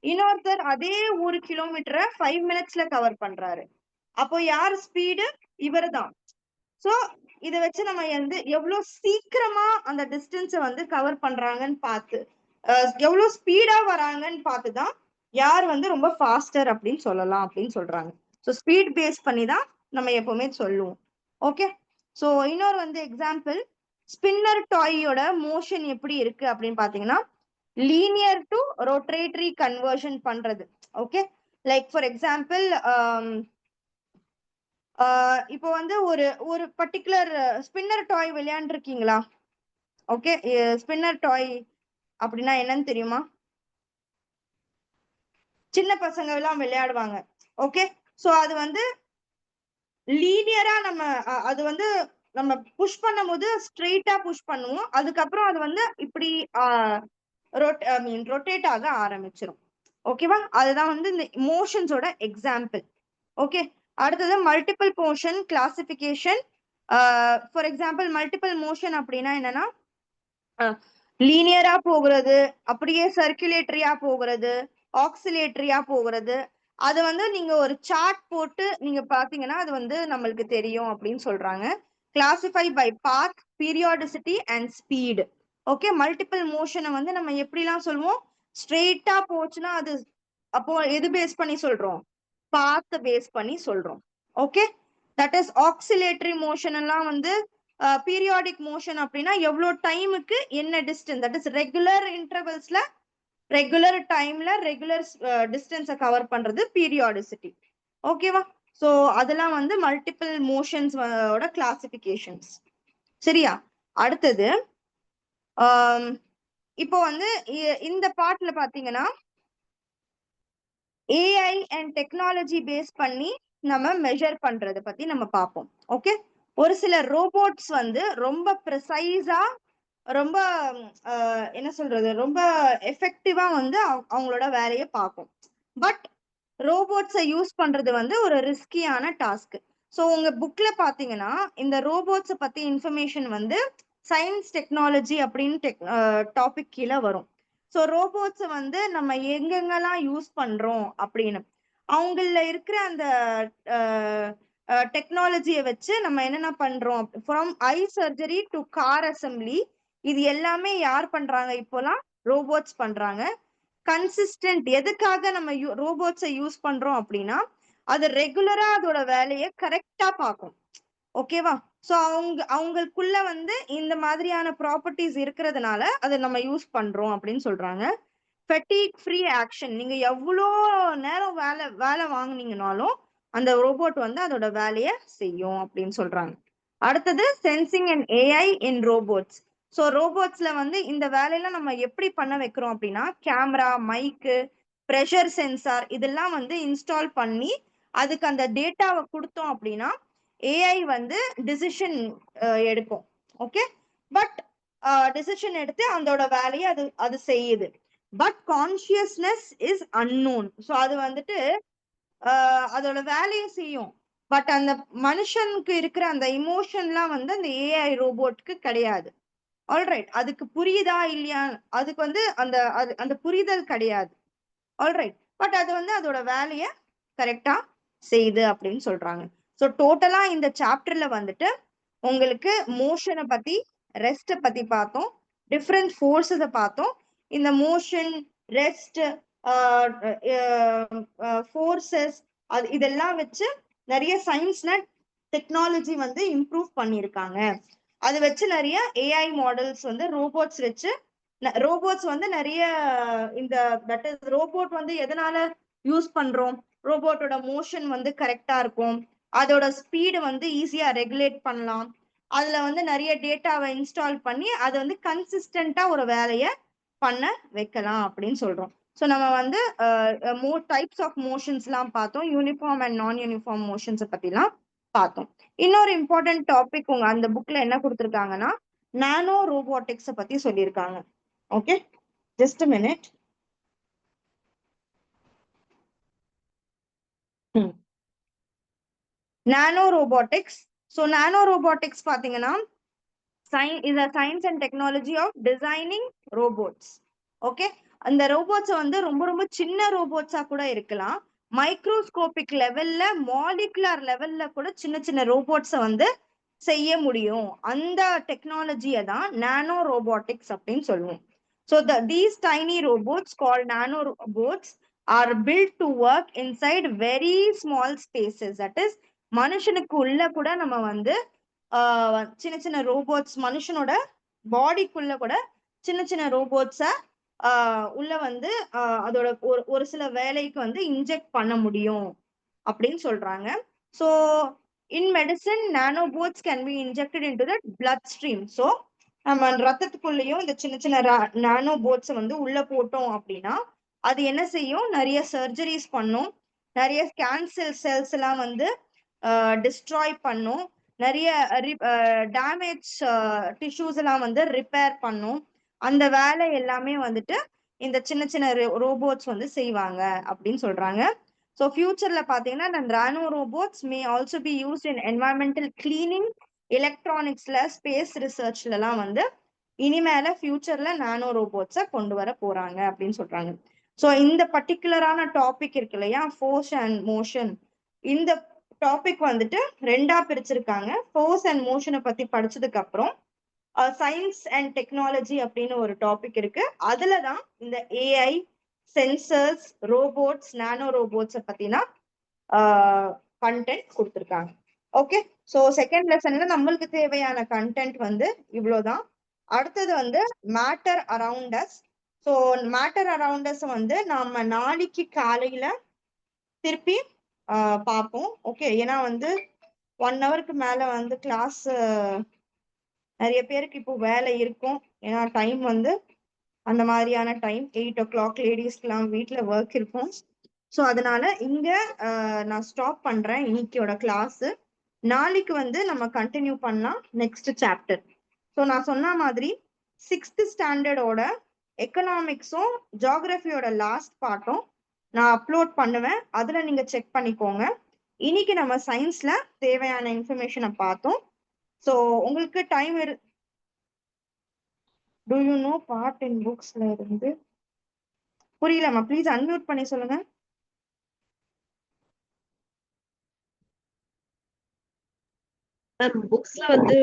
இன்னொருத்தர் அதே 1 kilometer 5 minutesல கவர் பண்றாரு. அப்போ யார் ஸ்பீடு? இவர் தான். சோ இத வச்சு நம்ம வந்து எவ்வளவு சீக்கிரமா அந்த டிஸ்டன்ஸை வந்து கவர் பண்றாங்கன்னு பார்த்து, எவ்வளவு ஸ்பீடா வராங்கன்னு பார்த்துதான் யார் வந்து ரொம்ப ஃபாஸ்டர் அப்படின்னு சொல்லலாம் அப்படின்னு சொல்றாங்க. ஸோ ஸ்பீட் பேஸ் பண்ணி தான் நம்ம எப்பவுமே சொல்லுவோம். ஓகே, ஸோ இன்னொரு வந்து எக்ஸாம்பிள், ஸ்பின்னர் டாயோட மோஷன் எப்படி இருக்கு அப்படின்னு பாத்தீங்கன்னா, லீனியர் டு ரொட்டேட்டரி கன்வர்ஷன் பண்றது. ஓகே, லைக் ஃபார் எக்ஸாம்பிள் இப்போ வந்து ஒரு பர்டிகுலர் ஸ்பின்னர் டாய் விளையாண்டுருக்கீங்களா? ஓகே, ஸ்பின்னர் டாய் அப்படின்னா என்னன்னு தெரியுமா? சின்ன பசங்க எல்லாம் விளையாடுவாங்க. ஓகே, சோ அது வந்து லீனியரா நம்ம அது வந்து நம்ம புஷ் பண்ணும்போது ஸ்ட்ரெயிட்டா புஷ் பண்ணுவோம். அதுக்கப்புறம் அது வந்து இப்படி ரொட்டேட் ஆக ஆரம்பிச்சிடும். ஓகேவா? அதுதான் வந்து இந்த மோஷன்ஸோட எக்ஸாம்பிள். ஓகே, அடுத்தது multiple motion classification. For example multiple motion அப்படின்னா என்னன்னா, லீனியரா போகிறது, அப்படியே சர்க்குலேட்டரியா போகிறது, ஆக்சிலேட்டரியா போகிறது. அது வந்து நீங்க ஒரு சார்ட் போட்டு நீங்க பாத்தீங்கன்னா அது வந்து நம்மளுக்கு தெரியும் அப்படின்னு சொல்றாங்க. Classify by path, periodicity and speed. Okay, multiple மோஷனை வந்து நம்ம எப்படிலாம் சொல்லுவோம்? ஸ்ட்ரெயிட்டா போச்சுன்னா அது அப்போ எது பேஸ் பண்ணி சொல்றோம்? பாத் பேஸ் பண்ணி சொல்றோம். Okay, that is oscillatory motion எல்லாம் வந்து பீரியாடிக் மோஷன் அப்படின்னா எவ்வளவு டைமுக்கு என்ன டிஸ்டன்ஸ், தட் இஸ் ரெகுலர் இன்டர்வல்ஸ்ல ரெகுலர் டைம்ல ரெகுலர் டிஸ்டன்ஸை கவர் பண்றது பீரியாடிசிட்டி. ஓகேவா? சோ அதெல்லாம் வந்து மல்டிபிள் மோஷன்ஸ் ஓட கிளாசிபிகேஷன்ஸ். சரியா? அடுத்தது இப்போ வந்து இந்த பார்ட்ல பாத்தீங்கன்னா ஏஐ அண்ட் டெக்னாலஜி பேஸ் பண்ணி நம்ம மெஷர் பண்றத பத்தி நம்ம பார்ப்போம். ஓகே, ஒரு சில ரோபோட்ஸ் வந்து ரொம்ப ப்ரிசைஸா, ரொம்ப என்ன சொல்றது, ரொம்ப எஃபெக்டிவா வந்து அவங்களோட வேலையை பார்க்கும். பட் ரோபோட்ஸை யூஸ் பண்றது வந்து ஒரு ரிஸ்கியான டாஸ்க். ஸோ உங்க புக்ல பாத்தீங்கன்னா இந்த ரோபோட்ஸை பத்தி இன்ஃபர்மேஷன் வந்து சயின்ஸ் டெக்னாலஜி அப்படின்னு டாபிக் கீழே வரும். ஸோ ரோபோட்ஸை வந்து நம்ம எங்கெங்கெல்லாம் யூஸ் பண்றோம் அப்படின்னு அவங்கள இருக்கிற அந்த டெக்னாலஜியை வச்சு நம்ம என்னென்ன பண்றோம், from eye surgery to car assembly, இது எல்லாமே யார் பண்றாங்க? இப்போலாம் ரோபோட்ஸ் பண்றாங்க. கன்சிஸ்டன்ட், எதுக்காக நம்ம ரோபோட்ஸை யூஸ் பண்றோம் அப்படின்னா அது ரெகுலரா அதோட வேலையை கரெக்டா பார்க்கும். ஓகேவா? சோ அவங்களுக்குள்ள வந்து இந்த மாதிரியான ப்ராப்பர்ட்டிஸ் இருக்கிறதுனால அதை நம்ம யூஸ் பண்றோம் அப்படின்னு சொல்றாங்க. ஃபெட்டிக் ஃப்ரீ ஆக்ஷன், நீங்க எவ்வளோ நேரம் வேலை வாங்குனீங்கனாலும் அந்த ரோபோட் வந்து அதோட வேலையை செய்யும் அப்படின்னு சொல்றாங்க. அடுத்தது sensing and AI in robots. So ரோபோட்ஸ்ல வந்து இந்த வேலையெல்லாம் நம்ம எப்படி பண்ண வைக்கிறோம் அப்படின்னா கேமரா, மைக்கு, ப்ரெஷர் சென்சார் இதெல்லாம் வந்து இன்ஸ்டால் பண்ணி அதுக்கு அந்த டேட்டாவை கொடுத்தோம் அப்படின்னா ஏஐ வந்து டிசிஷன் எடுக்கும். ஓகே, பட் டிசிஷன் எடுத்து அதோட வேலையை அது செய்யுது. But consciousness is unknown. So அது வந்துட்டு அதோட வேலையை செய்யும். பட் அந்த மனுஷனுக்கு இருக்கிற அந்த இமோஷன்லாம் வந்து அந்த ஏஐ ரோபோட்க்கு கிடையாது. ஆல்ரைட், அதுக்கு புரியுதா இல்லையா, அதுக்கு வந்து அந்த புரிதல் கிடையாது. ஆல்ரைட், பட் அது வந்து அதோட வேலையை கரெக்டா செய்யுது அப்படின்னு சொல்றாங்க. ஸோ டோட்டலா இந்த சாப்டர்ல வந்துட்டு உங்களுக்கு மோஷனை பத்தி, ரெஸ்ட்டை பத்தி பார்த்தோம், டிஃப்ரெண்ட் ஃபோர்ஸஸை பார்த்தோம். இந்த மோஷன், ரெஸ்ட், ஃபோர்ஸஸ் அது இதெல்லாம் வச்சு நிறைய சயின்ஸ்ல டெக்னாலஜி வந்து இம்ப்ரூவ் பண்ணியிருக்காங்க. அது வச்சு நிறைய ஏஐ மாடல்ஸ் வந்து ரோபோட்ஸ் வச்சு ரோபோட்ஸ் வந்து நிறைய இந்த தட் இஸ் ரோபோட் வந்து எதனால யூஸ் பண்றோம்? ரோபோட்டோட மோஷன் வந்து கரெக்டா இருக்கும், அதோட ஸ்பீடு வந்து ஈஸியா ரெகுலேட் பண்ணலாம், அதுல வந்து நிறைய டேட்டாவை இன்ஸ்டால் பண்ணி அதை வந்து கன்சிஸ்டன்டா ஒரு வேலையை பண்ண வைக்கலாம் அப்படின்னு சொல்றோம். ஸோ நம்ம வந்து டைப்ஸ் ஆஃப் மோஷன்ஸ்லாம் பார்த்தோம், யூனிஃபார்ம் அண்ட் நான் யூனிஃபார்ம் மோஷன்ஸை பத்திலாம் பார்த்தோம். இன்னொரு இம்பார்ட்டன்ட் டாபிக் உங்க அந்த புக்ல என்ன கொடுத்துருக்காங்கன்னா நானோ ரோபோட்டிக்ஸை பத்தி சொல்லியிருக்காங்க. Okay, just a minute. Nano robotics. So nano robotics பாத்தீங்கன்னா is a science and technology of designing robots. Okay, அந்த ரோபோட்ஸ் வந்து ரொம்ப ரொம்ப சின்ன ரோபோட்ஸா கூட இருக்கலாம், மைக்ரோஸ்கோபிக் லெவல்ல, மாலிகுலர் லெவல்ல கூட சின்ன சின்ன ரோபோட்ஸை வந்து செய்ய முடியும். அந்த டெக்னாலஜியை தான் நானோ ரோபோட்டிக்ஸ் அப்படின்னு சொல்லுவோம். So these tiny robots called nano robots are built to work inside very small spaces. That is, மனுஷனுக்கு உள்ள கூட நம்ம வந்து சின்ன சின்ன ரோபோட்ஸ், மனுஷனோட பாடிக்குள்ள கூட சின்ன சின்ன ரோபோட்ஸை உள்ள வந்து அதோட ஒரு சில வேலைக்கு வந்து இன்ஜெக்ட் பண்ண முடியும் அப்படின்னு சொல்றாங்க. So in medicine nanobots can be injected into the blood stream. So நம்ம ரத்தத்துக்குள்ளேயும் இந்த சின்ன சின்ன நானோ போட்ஸை வந்து உள்ள போட்டோம் அப்படின்னா அது என்ன செய்யும்? நிறைய சர்ஜரிஸ் பண்ணும், நிறைய கேன்சர் செல்ஸ் எல்லாம் வந்து டிஸ்ட்ராய் பண்ணும், நிறைய டேமேஜ் டிஷ்யூஸ் எல்லாம் வந்து ரிப்பேர் பண்ணும். அந்த வேலை எல்லாமே வந்துட்டு இந்த சின்ன சின்ன ரோபோட்ஸ் வந்து செய்வாங்க அப்படின்னு சொல்றாங்க. ஸோ ஃபியூச்சர்ல பாத்தீங்கன்னா இந்த nano robots may also be used in environmental cleaning, எலக்ட்ரானிக்ஸ்ல, ஸ்பேஸ் ரிசர்ச்ல எல்லாம் வந்து இனிமேல ஃபியூச்சர்ல நானோ ரோபோட்ஸை கொண்டு வர போறாங்க அப்படின்னு சொல்றாங்க. ஸோ இந்த பர்டிகுலரான டாபிக் இருக்கு இல்லையா, ஃபோர்ஸ் அண்ட் மோஷன், இந்த டாபிக் வந்துட்டு ரெண்டா பிரிச்சிருக்காங்க. ஃபோர்ஸ் அண்ட் மோஷனை பத்தி படிச்சதுக்கு அப்புறம் சயின்ஸ் அண்ட் டெக்னாலஜி அப்படின்னு ஒரு டாபிக் இருக்கு. அதுலதான் இந்த ஏஐ, சென்சர்ஸ், ரோபோட்ஸ், நானோ ரோபோட்ஸை பத்தினா கண்டென்ட் கொடுத்துருக்காங்க. ஓகே, ஸோ செகண்ட் லெசன்ல நம்மளுக்கு தேவையான கண்டென்ட் வந்து இவ்வளவுதான். அடுத்தது வந்து matter around us. So matter around us வந்து நாம நாளைக்கு காலையில திருப்பி பார்ப்போம். ஓகே, ஏன்னா வந்து 1 ஹவருக்கு மேல வந்து கிளாஸ் நிறைய பேருக்கு இப்போ வேலை இருக்கும். ஏன்னா டைம் வந்து அந்த மாதிரியான டைம் 8 o'clock லேடிஸ்க்குலாம் வீட்டுல ஒர்க் இருக்கும். ஸோ அதனால இங்க நான் ஸ்டாப் பண்றேன் இன்னைக்கோட கிளாஸ். நாளைக்கு வந்து நம்ம கண்டினியூ பண்ணலாம் நெக்ஸ்ட் சாப்டர். ஸோ நான் சொன்ன மாதிரி 6th ஸ்டாண்டர்டோட எக்கனாமிக்ஸும் ஜியோகிராஃபியோட லாஸ்ட் பார்ட்டும் நான் அப்லோட் பண்ணுவேன். அதுல நீங்க செக் பண்ணிக்கோங்க. இன்னைக்கு நம்ம சயின்ஸ்ல தேவையான இன்ஃபர்மேஷனை பார்த்தோம். ஸோ உங்களுக்கு time to you know part in புக்ஸ்ல இருந்து புரியலம்மா, ப்ளீஸ் அன்மியூட் பண்ணி சொல்லுங்க. புக்ஸ்ல வந்து